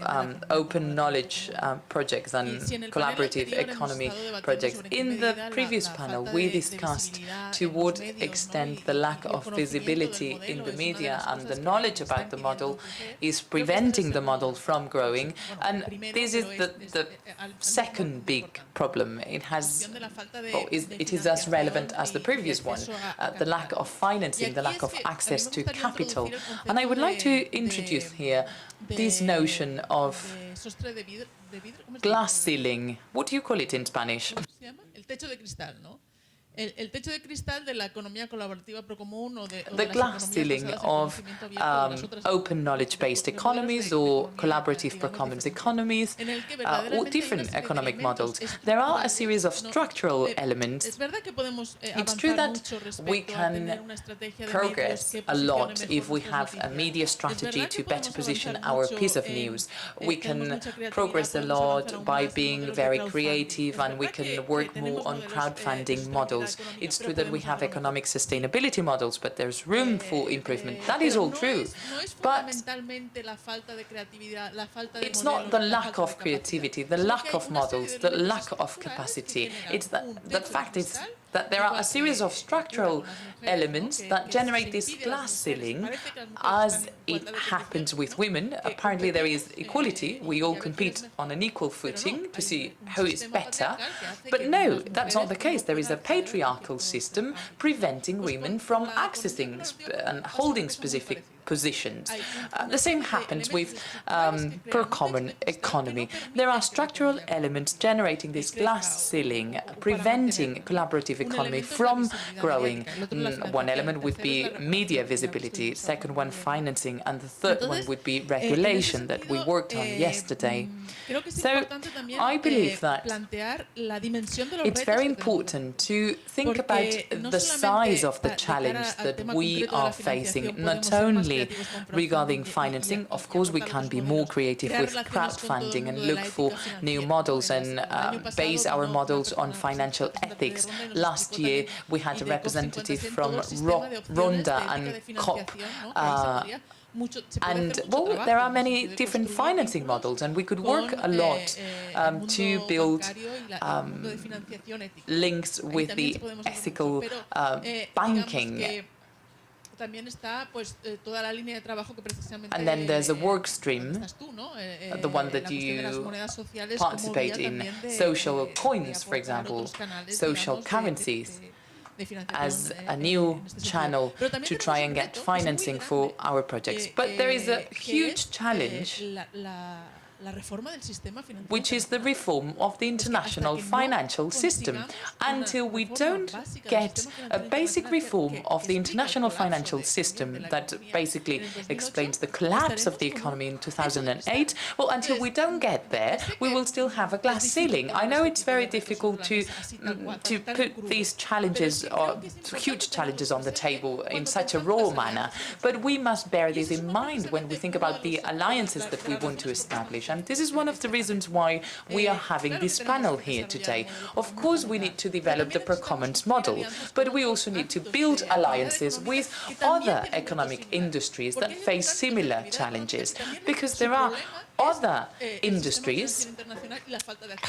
[SPEAKER 5] open knowledge projects and
[SPEAKER 2] Y si en el panel
[SPEAKER 5] collaborative
[SPEAKER 2] anterior hemos
[SPEAKER 5] economy
[SPEAKER 2] estado debatiendo
[SPEAKER 5] projects.
[SPEAKER 2] sobre en qué
[SPEAKER 5] In the
[SPEAKER 2] medida
[SPEAKER 5] previous
[SPEAKER 2] la
[SPEAKER 5] panel,
[SPEAKER 2] falta
[SPEAKER 5] we
[SPEAKER 2] de
[SPEAKER 5] discussed
[SPEAKER 2] visibilidad
[SPEAKER 5] to
[SPEAKER 2] en los
[SPEAKER 5] what
[SPEAKER 2] medios, ¿no?
[SPEAKER 5] extent
[SPEAKER 2] y
[SPEAKER 5] the lack
[SPEAKER 2] el
[SPEAKER 5] of
[SPEAKER 2] conocimiento del
[SPEAKER 5] visibility
[SPEAKER 2] modelo
[SPEAKER 5] in the
[SPEAKER 2] es una de
[SPEAKER 5] media
[SPEAKER 2] las
[SPEAKER 5] and
[SPEAKER 2] cosas
[SPEAKER 5] the
[SPEAKER 2] que
[SPEAKER 5] knowledge
[SPEAKER 2] está
[SPEAKER 5] about the model
[SPEAKER 2] impidiendo crecer.
[SPEAKER 5] is
[SPEAKER 2] Creo que este
[SPEAKER 5] preventing
[SPEAKER 2] es
[SPEAKER 5] the
[SPEAKER 2] el
[SPEAKER 5] model from growing. And
[SPEAKER 2] primero,
[SPEAKER 5] this is
[SPEAKER 2] pero
[SPEAKER 5] the
[SPEAKER 2] al
[SPEAKER 5] second
[SPEAKER 2] mismo
[SPEAKER 5] big
[SPEAKER 2] importante.
[SPEAKER 5] problem. It
[SPEAKER 2] La
[SPEAKER 5] has,
[SPEAKER 2] cuestión de la falta de
[SPEAKER 5] it is as relevant as the
[SPEAKER 2] financiación
[SPEAKER 5] previous
[SPEAKER 2] y
[SPEAKER 5] one,
[SPEAKER 2] acceso a
[SPEAKER 5] the lack
[SPEAKER 2] capital.
[SPEAKER 5] of financing, the
[SPEAKER 2] Y aquí
[SPEAKER 5] lack
[SPEAKER 2] es
[SPEAKER 5] of
[SPEAKER 2] que a mí me
[SPEAKER 5] access to
[SPEAKER 2] gustaría
[SPEAKER 5] capital.
[SPEAKER 2] introducir el
[SPEAKER 5] And I would like to
[SPEAKER 2] concepto
[SPEAKER 5] introduce here this notion of
[SPEAKER 2] de sostre de vidrio, ¿cómo se
[SPEAKER 5] glass
[SPEAKER 2] dice?
[SPEAKER 5] ceiling. What do you call it in Spanish?
[SPEAKER 2] ¿Cómo se llama? El techo de cristal, ¿no? El techo de cristal de la economía colaborativa procomún o de
[SPEAKER 5] The
[SPEAKER 2] las
[SPEAKER 5] glass
[SPEAKER 2] economías
[SPEAKER 5] ceiling
[SPEAKER 2] basadas en
[SPEAKER 5] of
[SPEAKER 2] conocimiento abierto de las otras
[SPEAKER 5] open knowledge-based
[SPEAKER 2] de modelos
[SPEAKER 5] economies
[SPEAKER 2] de
[SPEAKER 5] or
[SPEAKER 2] economía,
[SPEAKER 5] collaborative
[SPEAKER 2] digamos,
[SPEAKER 5] Procomuns
[SPEAKER 2] diferentes,
[SPEAKER 5] economies
[SPEAKER 2] en el que
[SPEAKER 5] or
[SPEAKER 2] verdaderamente hay una
[SPEAKER 5] different
[SPEAKER 2] serie de
[SPEAKER 5] economic
[SPEAKER 2] elementos
[SPEAKER 5] models. There are a
[SPEAKER 2] estructurales.
[SPEAKER 5] series of structural elements.
[SPEAKER 2] Es verdad que podemos
[SPEAKER 5] It's true
[SPEAKER 2] avanzar
[SPEAKER 5] that
[SPEAKER 2] mucho
[SPEAKER 5] we
[SPEAKER 2] respecto a tener
[SPEAKER 5] can
[SPEAKER 2] una estrategia de
[SPEAKER 5] progress
[SPEAKER 2] medios que
[SPEAKER 5] a
[SPEAKER 2] posicione
[SPEAKER 5] lot
[SPEAKER 2] mejor
[SPEAKER 5] if we
[SPEAKER 2] nuestras
[SPEAKER 5] have a
[SPEAKER 2] noticias.
[SPEAKER 5] media
[SPEAKER 2] Es
[SPEAKER 5] strategy
[SPEAKER 2] verdad que
[SPEAKER 5] to better
[SPEAKER 2] podemos
[SPEAKER 5] position
[SPEAKER 2] avanzar
[SPEAKER 5] our
[SPEAKER 2] mucho
[SPEAKER 5] piece of
[SPEAKER 2] en,
[SPEAKER 5] news. We
[SPEAKER 2] tenemos
[SPEAKER 5] can
[SPEAKER 2] mucha creatividad,
[SPEAKER 5] progress a
[SPEAKER 2] podemos
[SPEAKER 5] lot
[SPEAKER 2] avanzar aún
[SPEAKER 5] by
[SPEAKER 2] más en
[SPEAKER 5] being
[SPEAKER 2] modelos de
[SPEAKER 5] very
[SPEAKER 2] crowdfunding.
[SPEAKER 5] creative
[SPEAKER 2] Es
[SPEAKER 5] and we
[SPEAKER 2] verdad que
[SPEAKER 5] can work more
[SPEAKER 2] tenemos
[SPEAKER 5] on
[SPEAKER 2] modelos, de
[SPEAKER 5] crowdfunding
[SPEAKER 2] sostenibilidad
[SPEAKER 5] models.
[SPEAKER 2] económica,
[SPEAKER 5] It's
[SPEAKER 2] pero
[SPEAKER 5] true that we
[SPEAKER 2] podemos
[SPEAKER 5] have
[SPEAKER 2] hacerlo mejor.
[SPEAKER 5] economic sustainability models, but there's room for improvement. That is
[SPEAKER 2] Pero
[SPEAKER 5] all true.
[SPEAKER 2] no es
[SPEAKER 5] But
[SPEAKER 2] fundamentalmente la falta de creatividad, la falta de
[SPEAKER 5] it's
[SPEAKER 2] modelos,
[SPEAKER 5] not the
[SPEAKER 2] la
[SPEAKER 5] lack
[SPEAKER 2] falta de
[SPEAKER 5] of creativity, the
[SPEAKER 2] capacidad, sino
[SPEAKER 5] lack
[SPEAKER 2] que hay
[SPEAKER 5] of
[SPEAKER 2] una serie
[SPEAKER 5] models,
[SPEAKER 2] de
[SPEAKER 5] the
[SPEAKER 2] elementos
[SPEAKER 5] lack of
[SPEAKER 2] estructurales
[SPEAKER 5] capacity.
[SPEAKER 2] que generan
[SPEAKER 5] It's that
[SPEAKER 2] un
[SPEAKER 5] the
[SPEAKER 2] techo de
[SPEAKER 5] fact is
[SPEAKER 2] cristal
[SPEAKER 5] that there are a series of structural elements that generate this glass ceiling. As it happens with women, apparently there is equality. We all compete on an equal footing to see who is better. But no, that's not the case. There is a patriarchal system preventing women from accessing and holding specific positions. The same happens with Procomun economy. There are structural elements generating this glass ceiling, preventing collaborative economy from growing. One element would be media visibility, second one financing, and the third one would be regulation that we worked on yesterday. So I believe that it's very important to think about the size of the challenge that we are facing, not only regarding financing. Of course, we can be more creative with crowdfunding and look for new models and base our models on financial ethics. Last year, we had a representative from Ronda and COP. And, well, there are many different financing models, and we could work a lot to build links with the ethical banking. And then there's a work stream, the one that you participate in, social coins, for example, social currencies, as a new channel to try and get financing for our projects. But there is a huge challenge, which is the reform of the international financial system. Until we don't get a basic reform of the international financial system that basically explains the collapse of the economy in 2008, well, until we don't get there, we will still have a glass ceiling. I know it's very difficult to put these challenges, or huge challenges, on the table in such a raw manner, but we must bear this in mind when we think about the alliances that we want to establish. And this is one of the reasons why we are having this panel here today. Of course, we need to develop the Procomuns model, but we also need to build alliances with other economic industries that face similar challenges, because there are other industries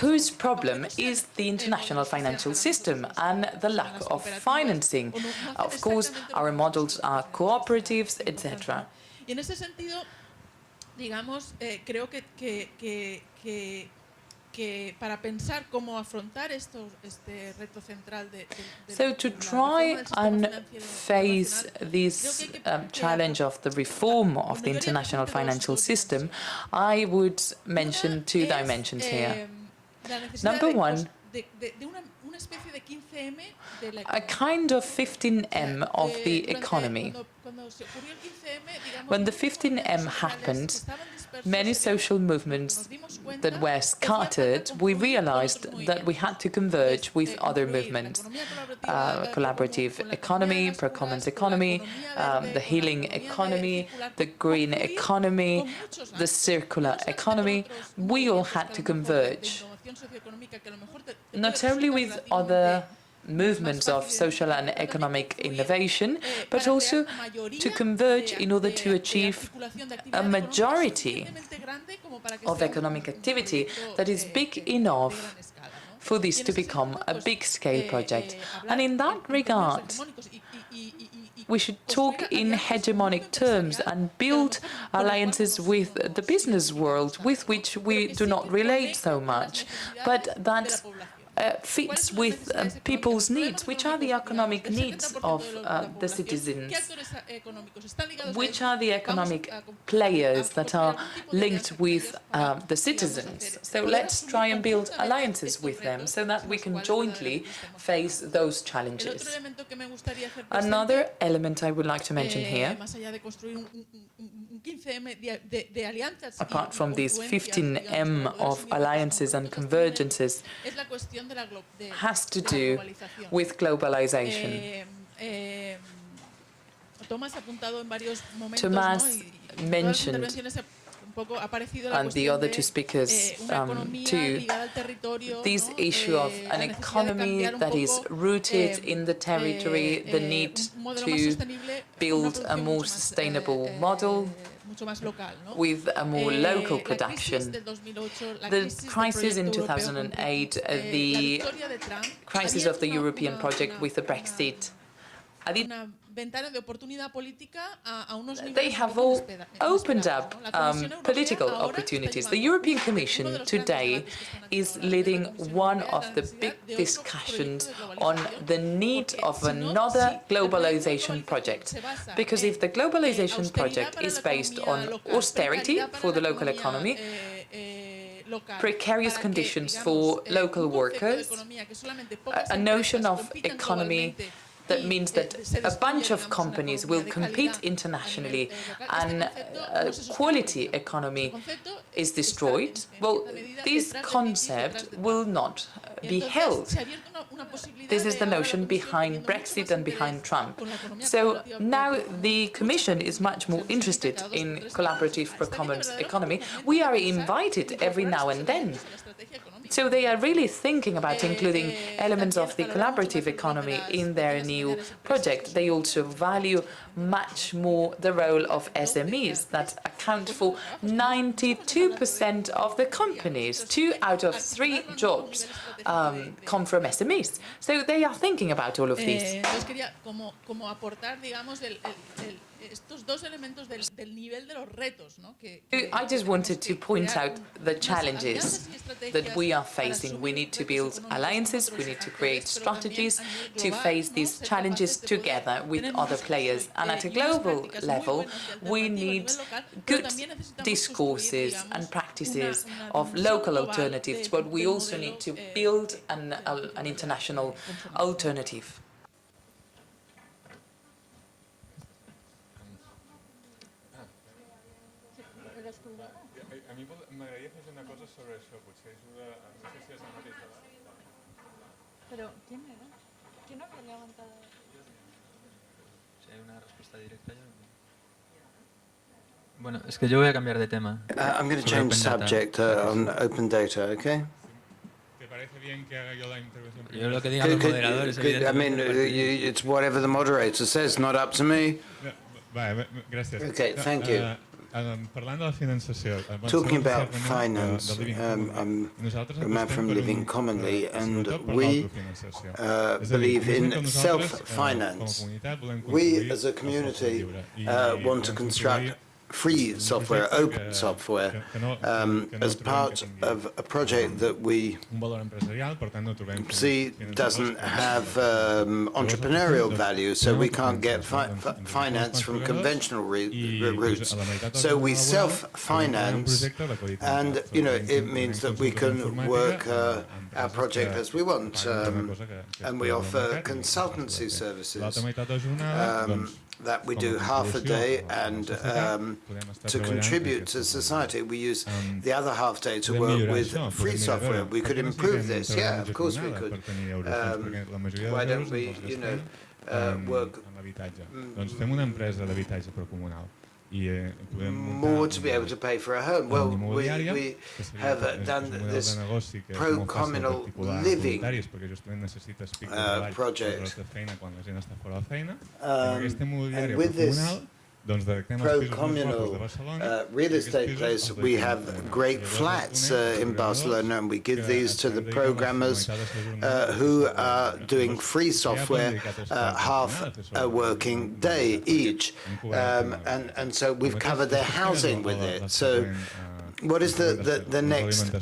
[SPEAKER 5] whose problem is the international financial system and the lack of financing. Of course, our models are cooperatives, etc.
[SPEAKER 2] Digamos, creo que para pensar cómo afrontar este reto central de
[SPEAKER 5] So to try and face this challenge of the reform of the international financial system, I would mention two dimensions here. Number one, a kind of 15M of the economy. When the 15M happened, many social movements that were scattered, we realized that we had to converge with other movements. Collaborative economy, Procomuns economy, the healing economy, the green economy, the circular economy. We all had to converge, not only with other movements of social and economic innovation, but also to converge in order to achieve a majority of economic activity that is big enough for this to become a big-scale project. And in that regard, we should talk in hegemonic terms and build alliances with the business world, with which we do not relate so much, but that fits with people's needs. Which are the economic needs of the citizens? Which are the economic players that are linked with the citizens? So let's try and build alliances with them so that we can jointly face those challenges. Another element I would like to mention here, apart from these 15M of alliances and convergences, has to do with globalization. Thomas mentioned, and the other two speakers too, this issue of an economy that is rooted in the territory, the need to build a more sustainable model, with a more local production. The crisis in 2008, the crisis of the European project with the Brexit, they have all opened up political opportunities. The European Commission today is leading one of the big discussions on the need of another globalization project. Because if the globalization project is based on austerity for the local economy, precarious conditions for local workers, a notion of economy that means that a bunch of companies will compete internationally and a quality economy is destroyed, well, this concept will not be held. This is the notion behind Brexit and behind Trump. So now the Commission is much more interested in collaborative Procomuns economy. We are invited every now and then. So they are really thinking about including elements of the collaborative economy in their new project. They also value much more the role of SMEs that account for 92% of the companies. 2 out of 3 jobs come from SMEs. So they are thinking about all of this. I just wanted to point out the challenges that we are facing. We need to build alliances, we need to create strategies to face these challenges together with other players. And at a global level, we need good discourses and practices of local alternatives, but we also need to build an international alternative.
[SPEAKER 8] A mi m'agradaria fer una cosa sobre això, potser ajuda, no sé si és el mateix debat.
[SPEAKER 7] Però, ¿quién era? ¿Quién había levantado?
[SPEAKER 9] Si hay una respuesta directa ya. Bueno, es que yo voy a cambiar de tema.
[SPEAKER 1] I'm going to change subject on open data, okay?
[SPEAKER 8] ¿Te parece bien que haga yo la intervención
[SPEAKER 9] Yo lo
[SPEAKER 8] primero?
[SPEAKER 9] que digan los moderadores,
[SPEAKER 1] I mean, it's whatever the moderator says, not up to me.
[SPEAKER 8] Vale, gràcies.
[SPEAKER 1] Okay, thank you.
[SPEAKER 8] Parlant de la finançació,
[SPEAKER 1] talking about finance, I'm a man from Living Commonly, and we believe in self-finance. We, as a community, want to construct free software, open software, as part of a project that we see doesn't have entrepreneurial value, so we can't get finance from conventional routes. So we self-finance, and it means that we can work our project as we want, and we offer consultancy services. That we do half a day, and to contribute to society, we use the other half day to work with free software. We could improve this, yeah, of course we could. Why don't we, work more to be able to pay for a home? Well, we have done this pro-communal living project. And with this pro-communal real estate place, we have great flats in Barcelona, and we give these to the programmers who are doing free software half a working day each. And so we've covered their housing with it. So what is the next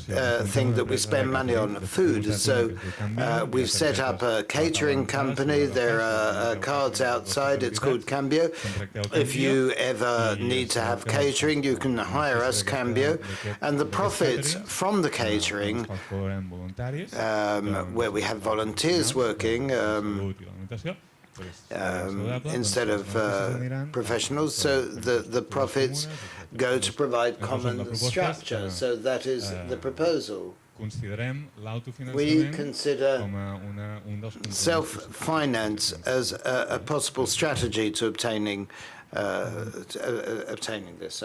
[SPEAKER 1] thing that we spend money on? Food. So we've set up a catering company. There are cards outside. It's called Cambio. If you ever need to have catering, you can hire us, Cambio. And the profits from the catering, where we have volunteers working, instead of professionals, so the profits go to provide common structure. So that is the proposal. We consider self-finance as a possible strategy to obtaining this.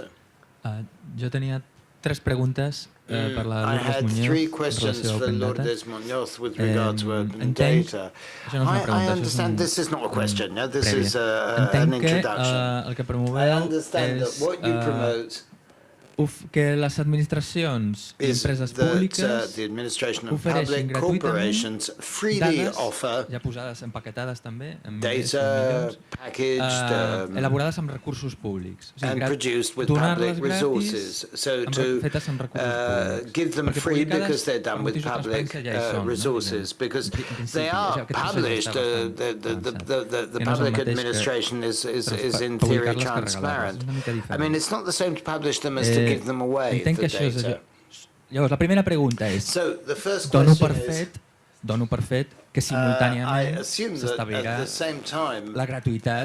[SPEAKER 9] Yo tenía tres preguntes per la
[SPEAKER 1] I
[SPEAKER 9] Lourdes
[SPEAKER 1] had
[SPEAKER 9] Muñoz
[SPEAKER 1] three
[SPEAKER 9] en
[SPEAKER 1] questions
[SPEAKER 9] relació a
[SPEAKER 1] for
[SPEAKER 9] Open Data.
[SPEAKER 1] Lourdes Muñoz with regard to open
[SPEAKER 9] Entenc,
[SPEAKER 1] data.
[SPEAKER 9] això no és una pregunta,
[SPEAKER 1] I
[SPEAKER 9] això és
[SPEAKER 1] understand this is not a question, no? This
[SPEAKER 9] prèvia.
[SPEAKER 1] is an
[SPEAKER 9] Entenc que
[SPEAKER 1] introduction.
[SPEAKER 9] el que
[SPEAKER 1] I
[SPEAKER 9] promoveu
[SPEAKER 1] understand that
[SPEAKER 9] és
[SPEAKER 1] what you promote
[SPEAKER 9] que les administracions i
[SPEAKER 1] is
[SPEAKER 9] empreses
[SPEAKER 1] that
[SPEAKER 9] públiques
[SPEAKER 1] the administration and
[SPEAKER 9] ofereixin
[SPEAKER 1] public
[SPEAKER 9] gratuïtament
[SPEAKER 1] corporations freely
[SPEAKER 9] dades,
[SPEAKER 1] offer
[SPEAKER 9] ja posades empaquetades també, en
[SPEAKER 1] data packaged
[SPEAKER 9] elaborades amb recursos públics. O sigui,
[SPEAKER 1] and produced with
[SPEAKER 9] donar-les
[SPEAKER 1] public
[SPEAKER 9] gratis,
[SPEAKER 1] resources. So to
[SPEAKER 9] fetes amb recursos públics.
[SPEAKER 1] give them
[SPEAKER 9] Perquè
[SPEAKER 1] free
[SPEAKER 9] publicades
[SPEAKER 1] because they're done
[SPEAKER 9] per
[SPEAKER 1] with
[SPEAKER 9] motius de
[SPEAKER 1] public
[SPEAKER 9] transparència ja hi són,
[SPEAKER 1] resources,
[SPEAKER 9] no?
[SPEAKER 1] because
[SPEAKER 9] En principi,
[SPEAKER 1] they are
[SPEAKER 9] aquest procés ja
[SPEAKER 1] published.
[SPEAKER 9] està bastant
[SPEAKER 1] The
[SPEAKER 9] que no és el
[SPEAKER 1] public
[SPEAKER 9] mateix que
[SPEAKER 1] administration is in theory
[SPEAKER 9] publicar-les que
[SPEAKER 1] transparent.
[SPEAKER 9] regalar-les. És una mica
[SPEAKER 1] I
[SPEAKER 9] diferent.
[SPEAKER 1] mean, it's not the same to publish them as to give them away,
[SPEAKER 9] Entenc que
[SPEAKER 1] the
[SPEAKER 9] això és
[SPEAKER 1] data.
[SPEAKER 9] Llavors, la primera pregunta és,
[SPEAKER 1] So the first
[SPEAKER 9] dono
[SPEAKER 1] question
[SPEAKER 9] per fet que
[SPEAKER 1] I
[SPEAKER 9] simultàniament
[SPEAKER 1] assume that
[SPEAKER 9] s'establirà
[SPEAKER 1] at the same time
[SPEAKER 9] la gratuïtat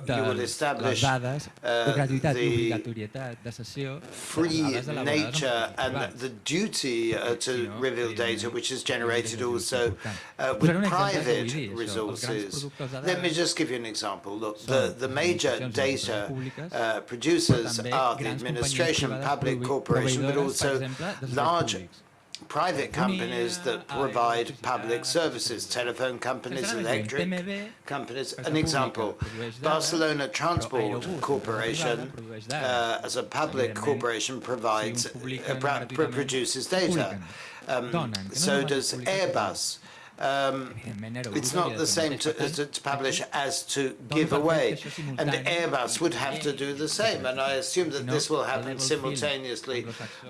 [SPEAKER 1] you will
[SPEAKER 9] de les
[SPEAKER 1] establish
[SPEAKER 9] dades, la gratuïtat i
[SPEAKER 1] the
[SPEAKER 9] obligatorietat de sessió
[SPEAKER 1] free
[SPEAKER 9] de dades elaborades
[SPEAKER 1] nature
[SPEAKER 9] amb
[SPEAKER 1] and
[SPEAKER 9] privats.
[SPEAKER 1] the duty to reveal data, which is generated also with
[SPEAKER 9] Posaré un exemple que
[SPEAKER 1] private
[SPEAKER 9] vull dir, això, els grans
[SPEAKER 1] resources.
[SPEAKER 9] productors de
[SPEAKER 1] Let me
[SPEAKER 9] dades
[SPEAKER 1] just give you an example. Look,
[SPEAKER 9] són
[SPEAKER 1] the major
[SPEAKER 9] administracions i
[SPEAKER 1] data
[SPEAKER 9] empreses públiques,
[SPEAKER 1] producers
[SPEAKER 9] també
[SPEAKER 1] are the
[SPEAKER 9] grans
[SPEAKER 1] administration,
[SPEAKER 9] companyies
[SPEAKER 1] public
[SPEAKER 9] privades
[SPEAKER 1] corporation, but
[SPEAKER 9] proveïdores, per
[SPEAKER 1] also
[SPEAKER 9] exemple, de serveis
[SPEAKER 1] large
[SPEAKER 9] públics.
[SPEAKER 1] private companies that provide public services, telephone companies, electric companies. An example, Barcelona Transport Corporation, as a public corporation, produces data. So does Airbus. It's not the same to publish as to give away. And Airbus would have to do the same. And I assume that this will happen simultaneously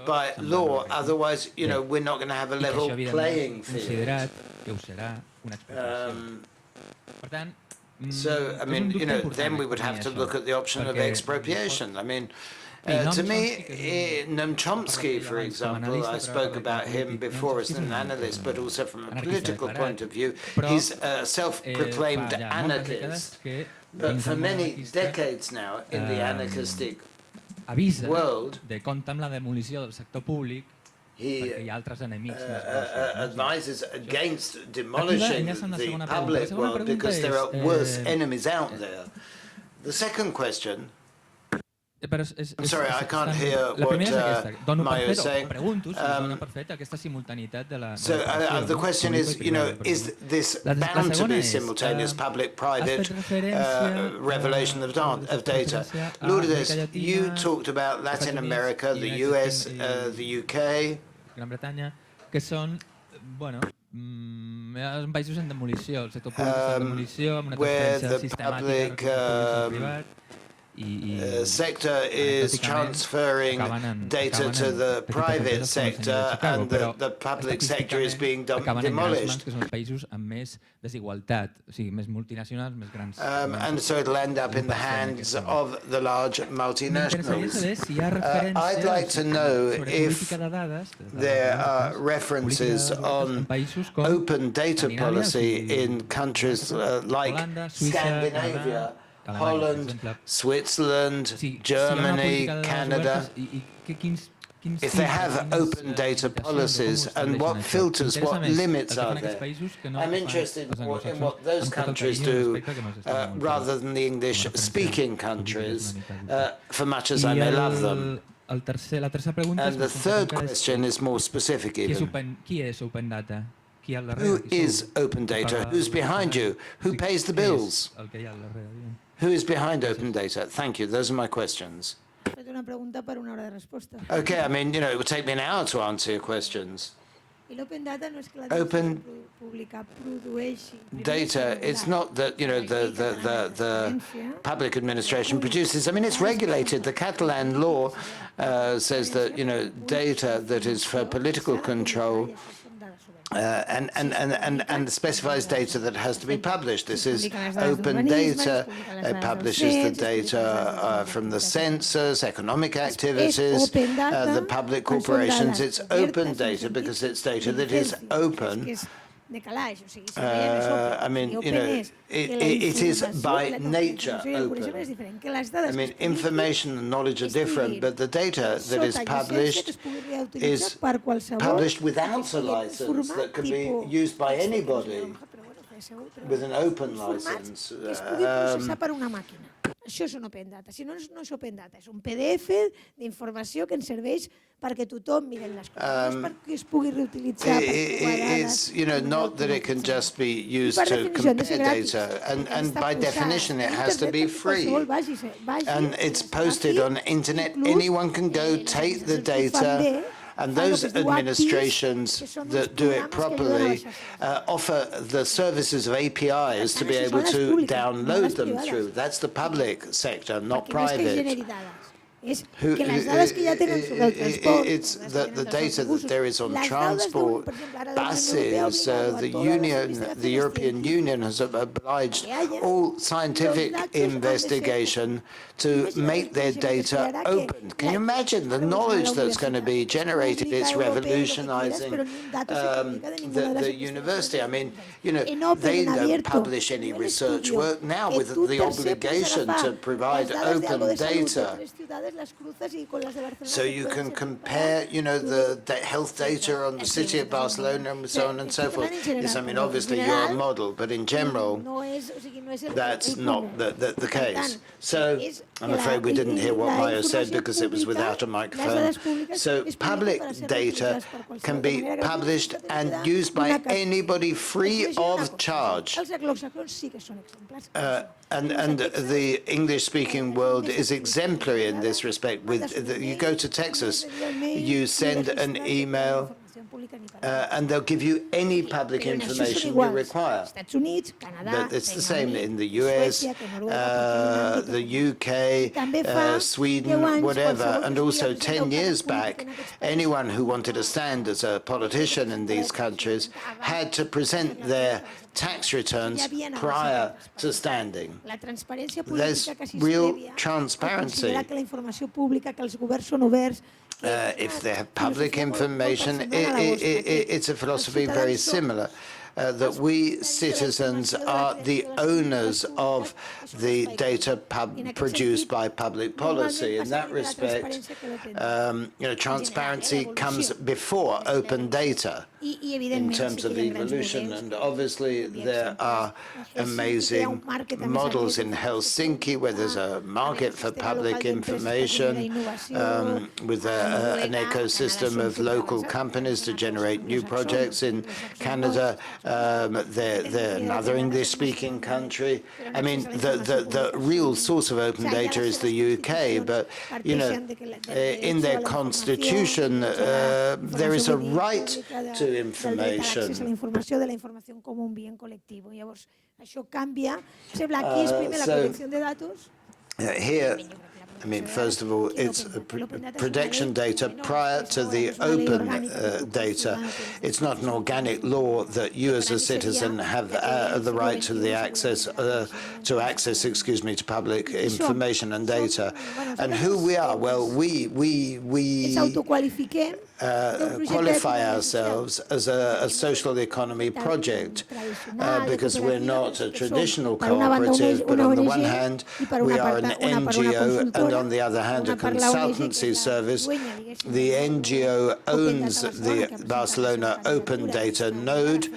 [SPEAKER 1] by law. Otherwise, we're not going to have a level playing field. So, I mean, then we would have to look at the option of expropriation. I mean, to me, Noam Chomsky, for example, I spoke about him before as an analyst, but also from a political point of view. He's a self-proclaimed anarchist, but for many decades now, in the anarchistic world, he advises against demolishing the public world because there are worse enemies out there. The second question. I'm sorry, I can't hear what Mayo is saying. So the question is, is this bound to be simultaneous public-private revelation of data? Lourdes, you talked about Latin America, the US, the UK.
[SPEAKER 9] Gran Bretanya, que són, són països en demolició, el sector públic està en demolició, amb una transferència sistemàtica del privat.
[SPEAKER 1] Sector is transferring data to the private sector and the public sector is being demolished. And so it'll end up in the hands of the large multinationals. I'd like to know if there are references on open data policy in countries like Scandinavia, Holland, Switzerland, Germany, Canada, if they have open data policies, and what filters, what limits are there? I'm interested in what those countries do rather than the English-speaking countries, for much as I may love them. And the third question is more specific even. Who is open data? Who's behind you? Who pays the bills? Who is behind open data? Thank you. Those are my questions. Okay, I mean, it would take me an hour to answer your questions. Open data, it's not that, the public administration produces. I mean, it's regulated. The Catalan law says that, data that is for political control and specifies data that has to be published. This is open data. It publishes the data from the census, economic activities, the public corporations. It's open data because it's data that is open. I mean, it is by nature open. I mean, information and knowledge are different, but the data that is published without a license that can be used by anybody with an open license.
[SPEAKER 4] Això és un open data. Si no, no és open data, és un PDF d'informació que ens serveix perquè tothom miri les coses, no és perquè es pugui reutilitzar.
[SPEAKER 1] It's, not that it can just be used to compare data, and by definition it has to be free. And it's posted on the internet. Anyone can go take the data. And those administrations that do it properly offer the services of APIs to be able to download them through. That's the public sector, not private. It's the data that there is on transport, buses, the European Union has obliged all scientific investigation to make their data open. Can you imagine the knowledge that's going to be generated? It's revolutionizing the university. I mean, they don't publish any research work now with the obligation to provide open data. So you can compare, the health data on the city of Barcelona and so on and so forth. Yes, I mean, obviously you're a model, but in general, that's not the case. So I'm afraid we didn't hear what Maya said because it was without a microphone. So public data can be published and used by anybody free of charge. And the English-speaking world is exemplary in this respect. You go to Texas, you send an email, and they'll give you any public information you require. But it's the same in the US, the UK, Sweden, whatever. And also 10 years back, anyone who wanted to stand as a politician in these countries had to present their tax returns prior to standing. There's real transparency. If they have public information, it's a philosophy very similar. That we citizens are the owners of the data produced by public policy. In that respect, transparency comes before open data in terms of evolution. And obviously, there are amazing models in Helsinki where there's a market for public information with an ecosystem of local companies to generate new projects. In Canada, they're another English-speaking country. I mean, the real source of open data is the UK, but, in their constitution, there is a right to information. Here, I mean, first of all, it's protection data prior to the open data. It's not an organic law that you as a citizen have the right to the access, to public information and data. And who we are? Well, we qualify ourselves as a social economy project because we're not a traditional cooperative, but on the one hand, we are an NGO, and on the other hand, a consultancy service. The NGO owns the Barcelona Open Data Node,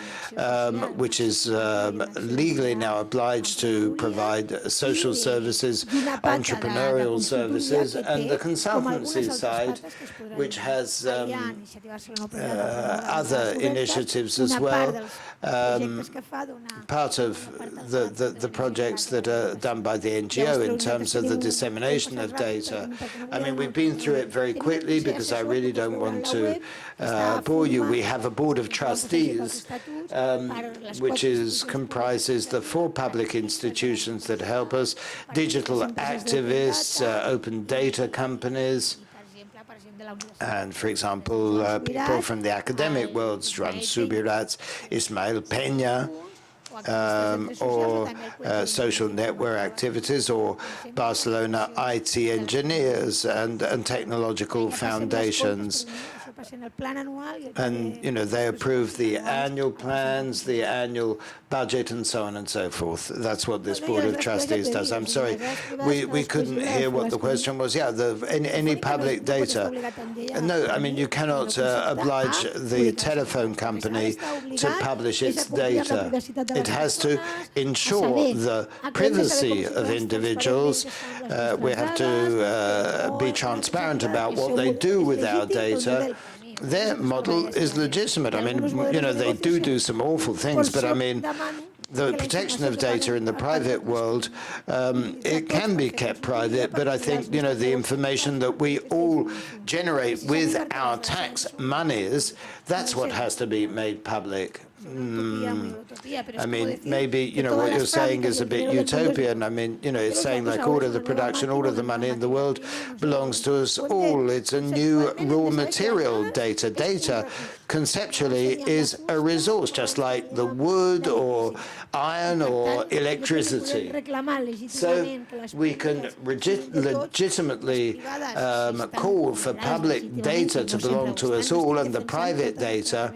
[SPEAKER 1] which is legally now obliged to provide social services, entrepreneurial services, and the consultancy side, which has other initiatives as well. Part of the projects that are done by the NGO in terms of the dissemination of data. I mean, we've been through it very quickly because I really don't want to bore you. We have a board of trustees, which comprises the 4 public institutions that help us, digital activists, open data companies, and, for example, people from the academic world, Joan Subirats, Ismael Peña, or social network activities, or Barcelona IT engineers and technological foundations. And, they approve the annual plans, the annual budget, and so on and so forth. That's what this Board of Trustees does. I'm sorry, we couldn't hear what the question was. Yeah, any public data. No, I mean, you cannot oblige the telephone company to publish its data. It has to ensure the privacy of individuals. We have to be transparent about what they do with our data. Their model is legitimate. I mean, they do some awful things, but I mean, the protection of data in the private world, it can be kept private, but I think, the information that we all generate with our tax monies, that's what has to be made public. I mean, maybe, what you're saying is a bit utopian. I mean, it's saying like all of the production, all of the money in the world belongs to us all. It's a new raw material data. Data conceptually is a resource, just like the wood or iron or electricity. So we can legitimately call for public data to belong to us all, and the private data,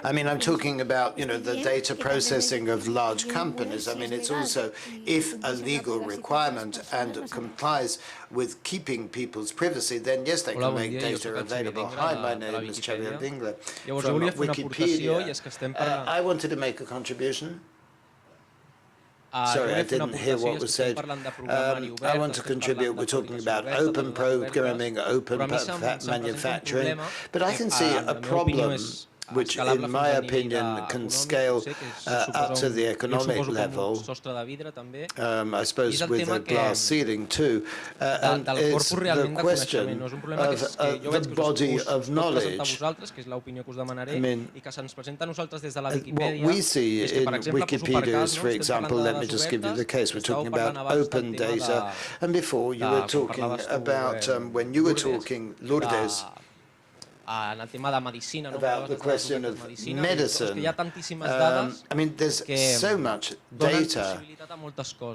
[SPEAKER 1] I mean, I'm talking about, the data processing of large companies. I mean, it's also, if a legal requirement and complies with keeping people's privacy, then yes, they can make data available. Hi, my name is Xavier Dingler from Wikipedia. I wanted to make a contribution. Sorry, I didn't hear what was said. I want to contribute. We're talking about open programming, open manufacturing, but I can see a problem which, in my opinion, can scale up to the economic level, I suppose with a glass ceiling too, and it's the question of the body of knowledge. I mean, what we see in Wikipedia is, for example, let me just give you the case. We're talking about open data, and before you were talking about, when you were talking, Lourdes, about the question of medicine. I mean, there's so much data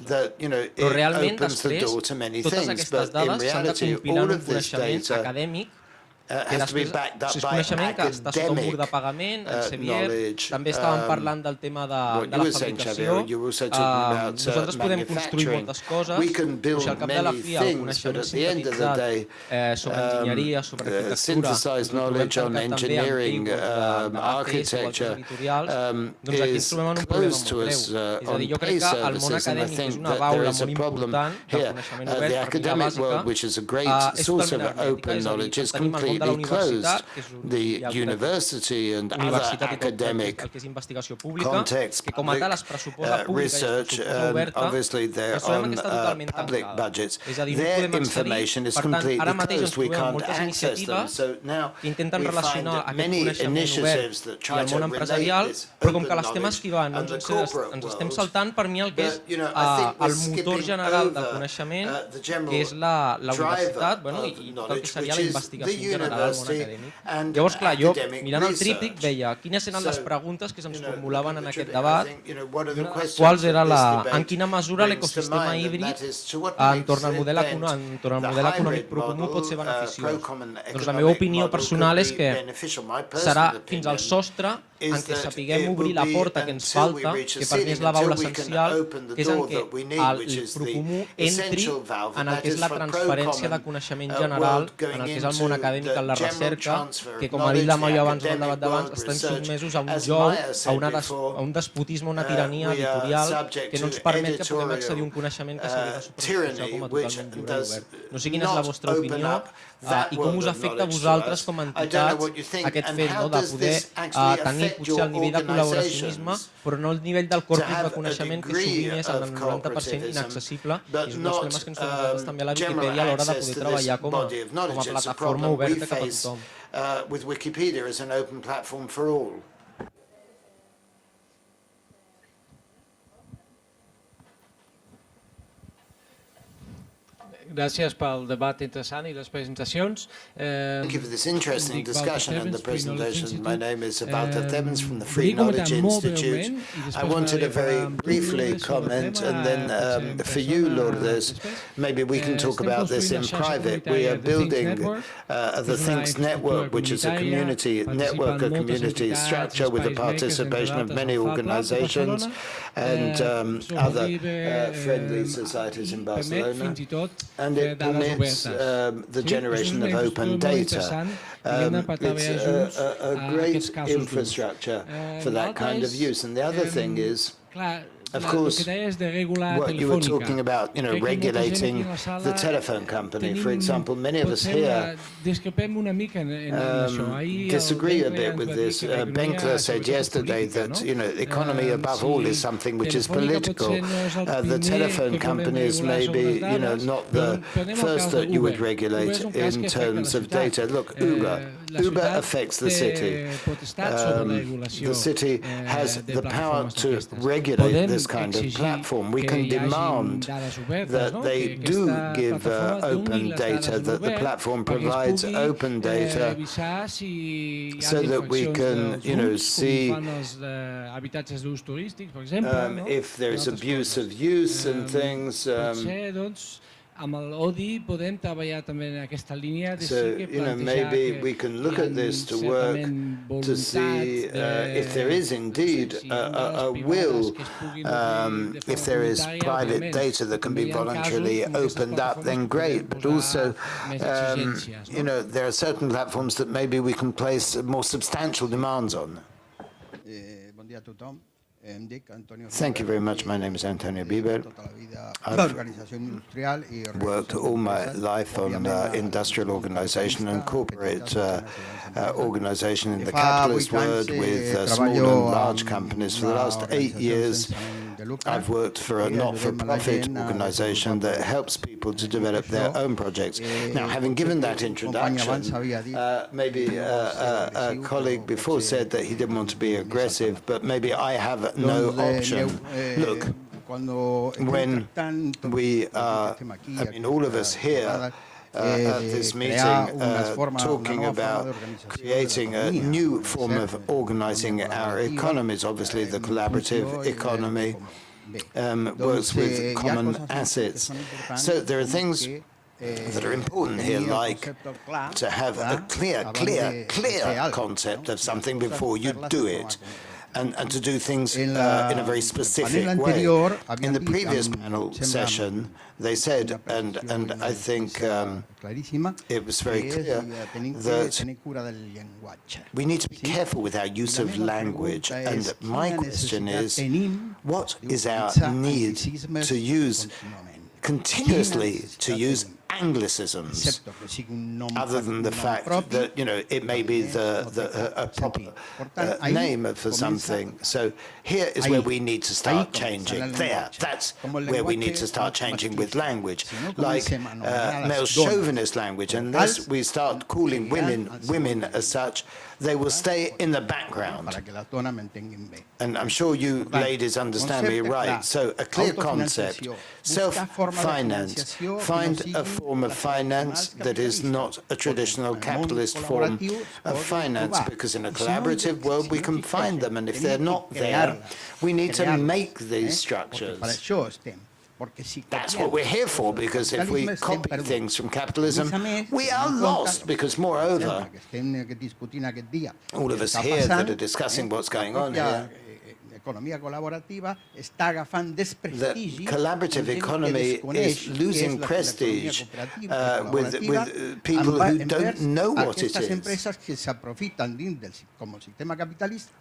[SPEAKER 1] that, it opens the door to many things, but in reality, all of this data has to be backed up by academic knowledge. What you were saying, Xavier, you were also talking about manufacturing. We can build many things, but at the end of the day, synthesized knowledge on engineering, architecture is close to us on pay services, and I think that there is a problem here. The academic world, which is a great source of open knowledge, is completely closed. The university and other academic context, public research, obviously they're on public budgets. Their information is completely closed. We can't access them. So now we find many initiatives that try to relate this open knowledge and the corporate world. But, I think we're skipping over the general driver of knowledge, which is the university.
[SPEAKER 6] Llavors, clar, jo, mirant el tríptic, veia quines eren les preguntes que se'ns formulaven en aquest debat, quals era en quina mesura l'ecosistema híbrid entorn al model econòmic procomú pot ser beneficiós. Doncs la meva opinió personal és que serà fins al sostre en què sapiguem obrir la porta que ens falta, que per mi és la baula essencial, que és en què el procomú entri en el que és la transferència de coneixement general, en el que és el món acadèmic, en la recerca, que com ha dit la Moia abans en el debat d'abans, estem sotmesos a un jou, a un despotisme, una tirania editorial que no ens permet que puguem accedir a un coneixement que seria de superficial com a totalment lliure i obert. No sé quina és la vostra opinió i com us afecta a vosaltres com a entitats aquest fet de poder tenir potser el nivell de col·laboracionisme, però no el nivell del corpus de coneixement que sovint és en el 90% inaccessible, i és un dels temes que ens fa nosaltres també a la Viquipèdia a l'hora de poder treballar com a plataforma oberta cap a tothom.
[SPEAKER 1] With Wikipedia as an open platform for all.
[SPEAKER 10] gràcies pel debat interessant i les presentacions.
[SPEAKER 1] Thank you for this interesting discussion and the presentation. My name is Walter Thebens from the Free Knowledge Institute. I wanted to very briefly comment, and then for you, Lourdes, maybe we can talk about this in private. We are building the Thinks Network, which is a community network, a community structure with the participation of many organizations and other friendly societies in Barcelona, and it permits the generation of open data. It's a great infrastructure for that kind of use. And the other thing is, of course, what you were talking about, regulating the telephone company. For example, many of us here disagree a bit with this. Benkler said yesterday that, economy above all is something which is political. The telephone companies may be, not the first that you would regulate in terms of data. Look, Uber affects the city. The city has the power to regulate this kind of platform. We can demand that they do give open data, that the platform provides open data, so that we can, see if there is abuse of use and things.
[SPEAKER 10] Amb l'ODI podem treballar també en aquesta línia de
[SPEAKER 1] so, maybe we can look at this to work to see if there is indeed a will, if there is private data that can be voluntarily opened up, then great. But also, there are certain platforms that maybe we can place more substantial demands on. Thank you very much. My name is Antonio Bieber. I've worked all my life on industrial organization and corporate organization in the capitalist world with small and large companies. For the last 8 years, I've worked for a not-for-profit organization that helps people to develop their own projects. Now, having given that introduction, maybe a colleague before said that he didn't want to be aggressive, but maybe I have no option. Look, when we are, all of us here at this meeting talking about creating a new form of organizing our economies, obviously the collaborative economy works with common assets. So there are things that are important here, like to have a clear concept of something before you do it. And to do things in a very specific way. In the previous panel session, they said, and I think it was very clear, that we need to be careful with our use of language. And my question is, what is our need to use continuously to use Anglicisms, other than the fact that, it may be a proper name for something. So here is where we need to start changing. That's where we need to start changing with language, like male chauvinist language. Unless we start calling women as such, they will stay in the background. And I'm sure you ladies understand me right. So a clear concept, self-finance, find a form of finance that is not a traditional capitalist form of finance, because in a collaborative world we can find them, and if they're not there, we need to make these structures. That's what we're here for, because if we copy things from capitalism, we are lost, because moreover, all of us here that are discussing what's going on here, the collaborative economy is losing prestige with people who don't know what it is.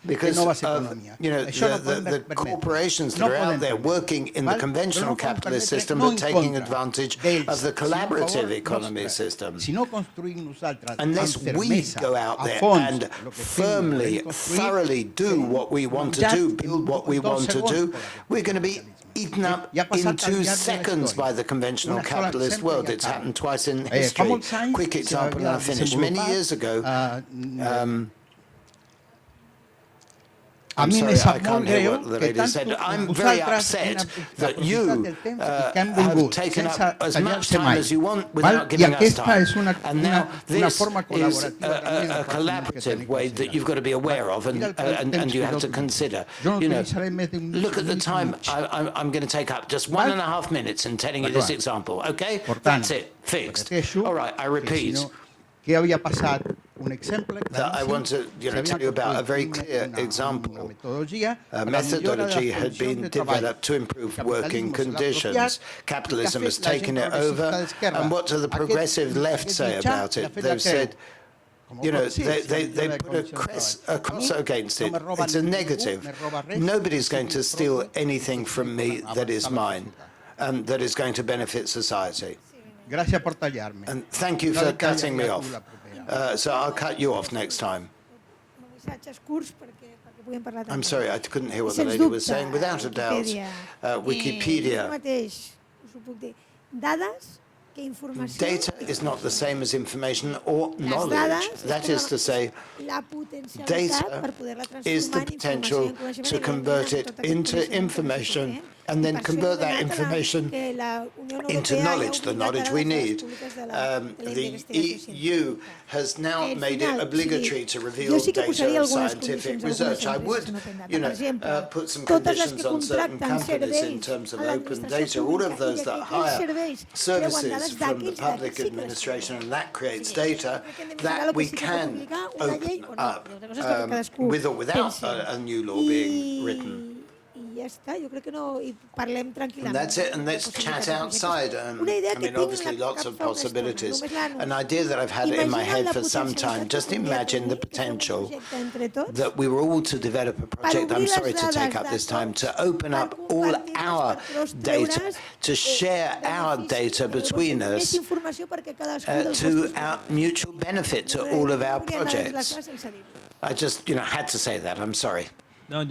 [SPEAKER 1] Because the corporations that are out there working in the conventional capitalist system are taking advantage of the collaborative economy system. Unless we go out there and firmly, thoroughly do what we want to do, build what we want to do, we're going to be eaten up in 2 seconds by the conventional capitalist world. It's happened twice in history. Quick example, and I finished. Many years ago,
[SPEAKER 11] A mi me sap molt greu que
[SPEAKER 1] I'm very upset that you have taken up as much time as you want without giving us time. And now this is a collaborative way that you've got to be aware of and you have to consider. Look at the time I'm going to take up. Just 1.5 minutes in telling you this example, okay? That's it, fixed. All right, I repeat. That I want to tell you about a very clear example. A methodology had been developed to improve working conditions. Capitalism has taken it over, and what do the progressive left say about it? They've said, they put a cross against it. It's a negative. Nobody's going to steal anything from me that is mine and that is going to benefit society. And thank you for cutting me off. So I'll cut you off next time. I'm sorry, I couldn't hear what the lady was saying. Without a doubt, Wikipedia. Data is not the same as information or knowledge. That is to say, data is the potential to convert it into information and then convert that information into knowledge, the knowledge we need. The EU has now made it obligatory to reveal data of scientific research. I would, put some conditions on certain companies in terms of open data. All of those that hire services from the public administration, and that creates data that we can open up with or without a new law being written. And that's it, and let's chat outside. I mean, obviously lots of possibilities. An idea that I've had in my head for some time, just imagine the potential that we were all to develop a project, I'm sorry to take up this time, to open up all our data, to share our data between us, to our mutual benefit to all of our projects. I just, had to say that, I'm sorry.
[SPEAKER 12] No,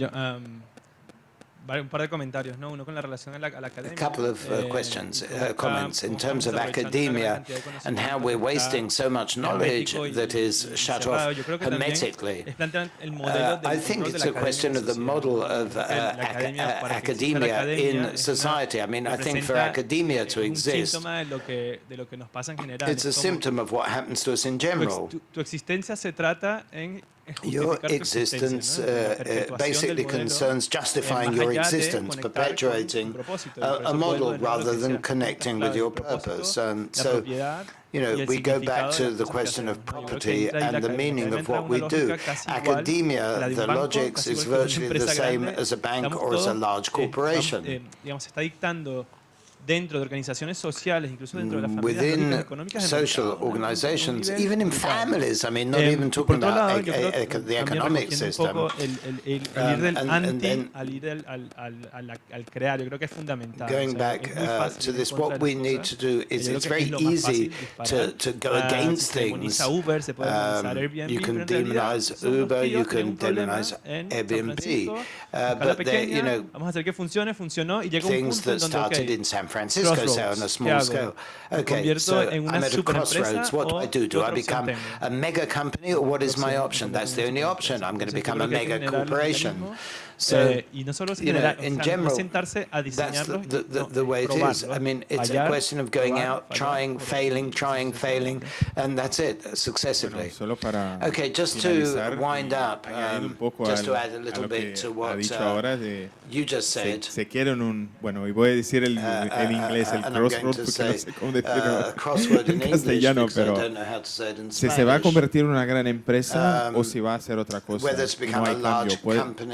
[SPEAKER 12] un par de comentarios, ¿no? Uno con la relación a la academia.
[SPEAKER 1] A couple of questions, comments in terms of academia and how we're wasting so much knowledge that is shut off hermetically. I think it's a question of the model of academia in society. I mean, I think for academia to exist, it's a symptom of what happens to us in general.
[SPEAKER 12] Tu existencia se trata en
[SPEAKER 1] Your existence basically concerns justifying your existence, perpetuating a model rather than connecting with your purpose. So, we go back to the question of property and the meaning of what we do. Academia, the logics is virtually the same as a bank or as a large corporation.
[SPEAKER 12] Dentro de organizaciones sociales, incluso dentro de las
[SPEAKER 1] familias económicas, social organizations, even in families. I mean, not even talking about the economic system. Going back to this, what we need to do is, it's very easy to go against things. You can demonize Uber, you can demonize Airbnb, but things that started in San Francisco, say, on a small scale. Okay, so I'm at a crossroads. What do? Do I become a mega company, or what is my option? That's the only option. I'm going to become a mega corporation. So, in general, that's the way it is. I mean, it's a question of going out, trying, failing, and that's it, successively. Okay, just to wind up, just to add a little bit to what you just said.
[SPEAKER 3] Se quiere y voy a decir el inglés, el crossroad, porque no sé cómo decirlo en castellano, pero si se va a convertir en una gran empresa o si va a hacer otra cosa. No hay cambio.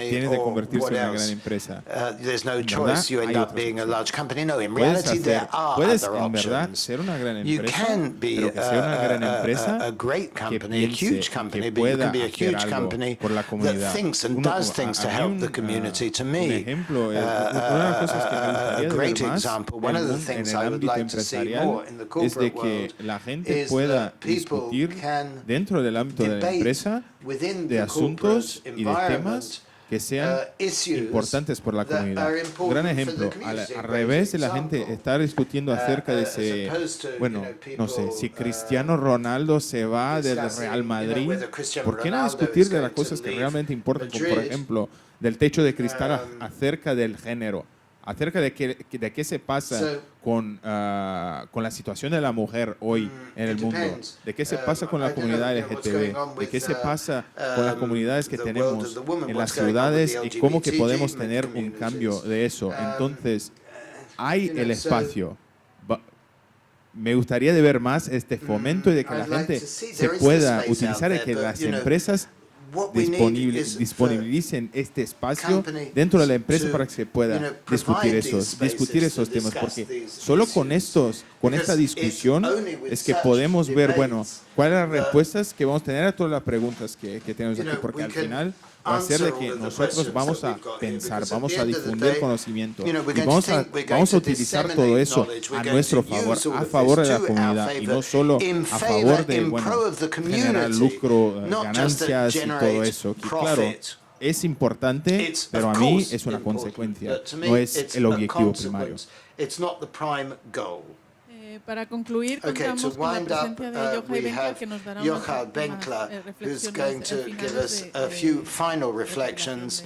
[SPEAKER 3] Tienes de convertirse en una gran empresa.
[SPEAKER 1] There's no choice. You end up being a large company. No, in reality there are other options.
[SPEAKER 3] Ser una gran empresa,
[SPEAKER 1] you can be a great company, a huge company, but you can be a huge company that thinks and does things to help the community. To me, a great example, one of the things I would like to see more in the corporate world is that people can debate within the corporate environment
[SPEAKER 3] que sean importantes por la comunidad. Un gran ejemplo, al revés de la gente estar discutiendo acerca de no sé, si Cristiano Ronaldo se va del Real Madrid, ¿por qué no discutir de las cosas que realmente importan? Como por ejemplo, del techo de cristal acerca del género, acerca de qué se pasa con la situación de la mujer hoy en el mundo, de qué se pasa con la comunidad LGTB, de qué se pasa con las comunidades que tenemos en las ciudades y cómo que podemos tener un cambio de eso. Entonces, hay el espacio. Me gustaría de ver más este fomento y de que la gente se pueda utilizar y que las empresas disponibilicen este espacio dentro de la empresa para que se pueda discutir esos temas, porque solo con esta discusión es que podemos ver, bueno, cuáles son las respuestas que vamos a tener a todas las preguntas que tenemos aquí, porque al final va a ser de que nosotros vamos a pensar, vamos a difundir conocimiento y vamos a utilizar todo eso a nuestro favor, a favor de la comunidad y no solo a favor de, generar lucro, ganancias y todo eso. Que claro, es importante, pero a mí es una consecuencia, no es el objetivo primario.
[SPEAKER 2] Para concluir, contamos con la presencia de Yochai Benkler, que nos dará
[SPEAKER 1] who's going to give us a few final reflections,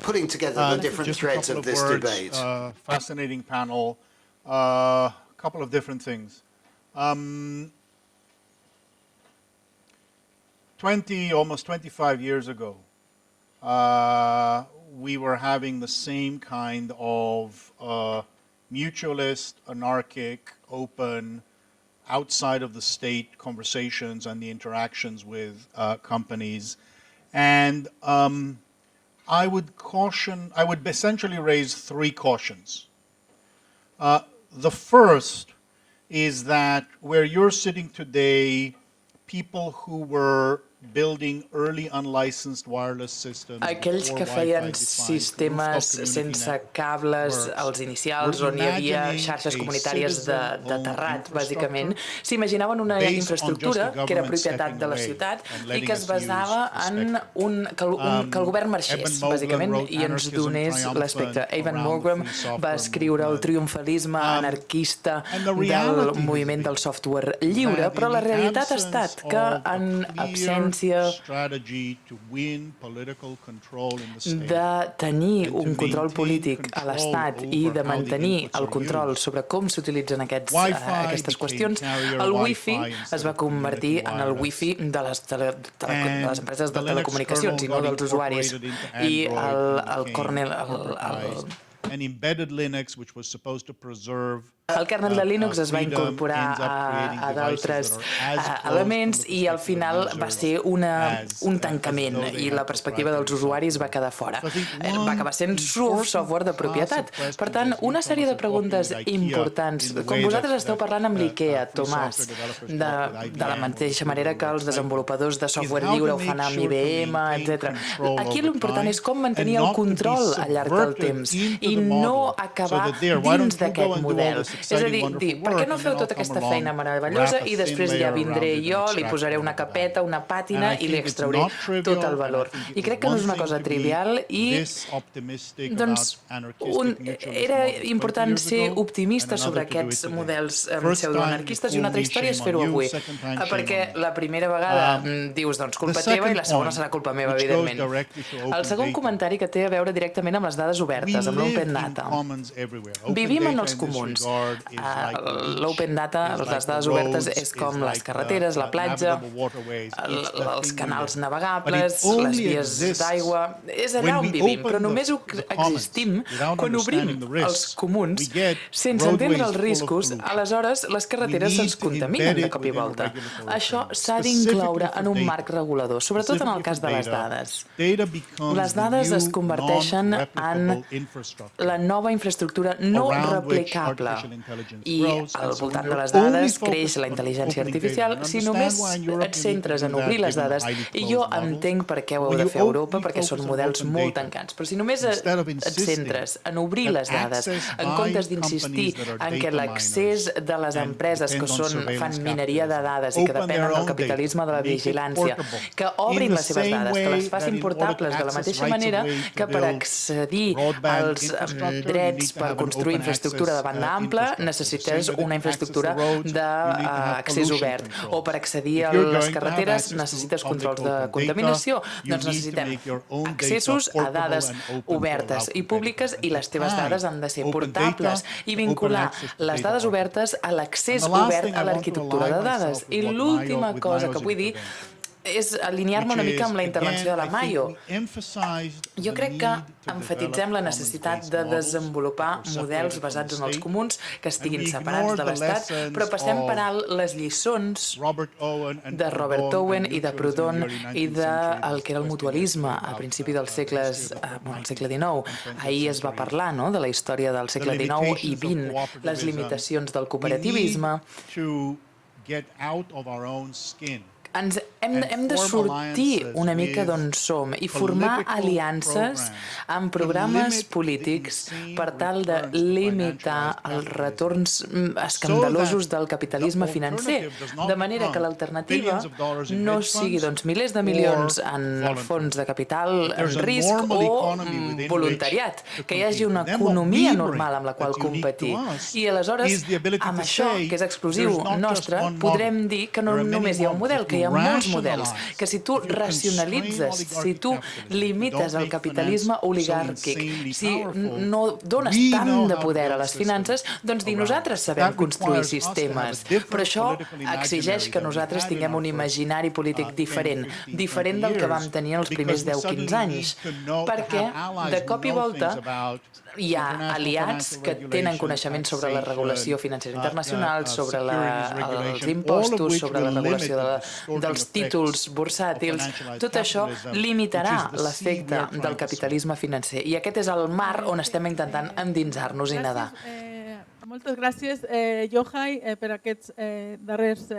[SPEAKER 1] putting together the different threads of this debate.
[SPEAKER 13] Fascinating panel. A couple of different things. almost 25 years ago, we were having the same kind of mutualist, anarchic, open, outside of the state conversations and the interactions with companies. And I would essentially raise three cautions. The first is that where you're sitting today, people who were building early unlicensed wireless systems.
[SPEAKER 5] Aquells que feien sistemes sense cables, els inicials, on hi havia xarxes comunitàries de terrat, bàsicament, s'imaginaven una infraestructura que era propietat de la ciutat i que es basava en que el govern marxés, bàsicament, i ens donés l'espectre. Evan Mogram va escriure el triomfalisme anarquista del moviment del software lliure, però la realitat ha estat que en absència de tenir un control polític a l'Estat i de mantenir el control sobre com s'utilitzen aquestes qüestions, el Wi-Fi es va convertir en el Wi-Fi de les empreses de telecomunicacions i no dels usuaris. I el kernel, el kernel de Linux es va incorporar a d'altres elements i al final va ser un tancament i la perspectiva dels usuaris va quedar fora. Va acabar sent software de propietat. Per tant, una sèrie de preguntes importants. Com vosaltres esteu parlant amb l'IKEA, Tomàs, de la mateixa manera que els desenvolupadors de software lliure ho fan amb IBM, etc. Aquí l'important és com mantenir el control al llarg del temps i no acabar dins d'aquest model. És a dir, per què no feu tota aquesta feina meravellosa i després ja vindré jo, li posaré una capeta, una pàtina i li extrauré tot el valor. I crec que no és una cosa trivial i doncs era important ser optimista sobre aquests models pseudoanarquistes i una altra història és fer-ho avui. Perquè la primera vegada dius, doncs, culpa teva i la segona serà culpa meva, evidentment. El segon comentari que té a veure directament amb les dades obertes, amb l'open data. Vivim en els comuns. L'open data, les dades obertes, és com les carreteres, la platja, els canals navegables, les vies d'aigua. És allà on vivim, però només existim quan obrim els comuns sense entendre els riscos, aleshores les carreteres se'ns contaminen de cop i volta. Això s'ha d'incloure en un marc regulador, sobretot en el cas de les dades. Les dades es converteixen en la nova infraestructura no replicable i al voltant de les dades creix la intel·ligència artificial si només et centres en obrir les dades, i jo entenc per què ho heu de fer a Europa, perquè són models molt tancats, però si només et centres en obrir les dades, en comptes d'insistir en que l'accés de les empreses que fan mineria de dades i que depenen del capitalisme de la vigilància, que obrin les seves dades, que les facin portables de la mateixa manera que per accedir als drets per construir infraestructura de banda ampla, necessites una infraestructura d'accés obert. O per accedir a les carreteres necessites controls de contaminació. Doncs necessitem accessos a dades obertes i públiques i les teves dades han de ser portables i vincular les dades obertes a l'accés obert a l'arquitectura de dades. I l'última cosa que vull dir és alinear-me una mica amb la intervenció de la Mayo. Jo crec que emfatitzem la necessitat de desenvolupar models basats en els comuns que estiguin separats de l'Estat, però passem per alt les lliçons de Robert Owen i de Proudhon i del que era el mutualisme a principi del segle XIX. Ahir es va parlar de la història del segle XIX i XX, les limitacions del cooperativisme. Hem de sortir una mica d'on som i formar aliances amb programes polítics per tal de limitar els retorns escandalosos del capitalisme financer, de manera que l'alternativa no sigui milers de milions en fons de capital en risc o voluntariat, que hi hagi una economia normal amb la qual competir. I aleshores, amb això, que és exclusiu nostre, podrem dir que no només hi ha un model, que hi ha molts models, que si tu racionalitzes, si tu limites el capitalisme oligàrquic, si no dones tant de poder a les finances, doncs nosaltres sabem construir sistemes. Però això exigeix que nosaltres tinguem un imaginari polític diferent del que vam tenir els primers 10-15 anys, perquè de cop i volta hi ha aliats que tenen coneixement sobre la regulació financera internacional, sobre els impostos, sobre la regulació dels títols bursàtils. Tot això limitarà l'efecte del capitalisme financer. I aquest és el mar on estem intentant endinsar-nos i nedar.
[SPEAKER 2] Moltes gràcies, Yohai, per aquests darrers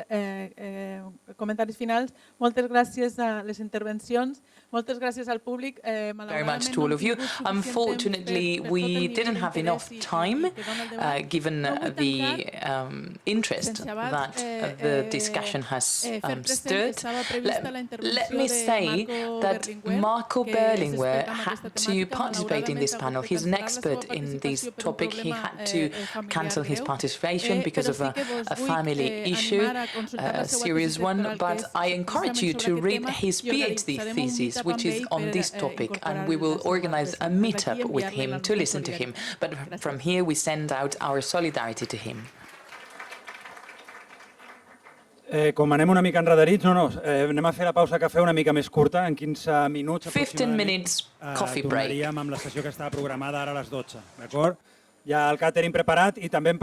[SPEAKER 2] comentaris finals. Moltes gràcies a les intervencions. Moltes gràcies al públic.
[SPEAKER 5] Very much to all of you. Unfortunately, we didn't have enough time, given the interest that the discussion has stirred. Let me say that Marco Berlinguer had to participate in this panel. He's an expert in this topic. He had to cancel his participation because of a family issue, a serious one, but I encourage you to read his PhD thesis, which is on this topic, and we will organize a meetup with him to listen to him. But from here, we send out our solidarity to him.
[SPEAKER 14] Com anem una mica enredarits, anem a fer la pausa cafè una mica més curta, en 15 minuts aproximadament.
[SPEAKER 5] 15 minutes coffee break.
[SPEAKER 14] Tornaríem amb la sessió que estava programada ara a les 12, d'acord? Ja el càtering preparat i també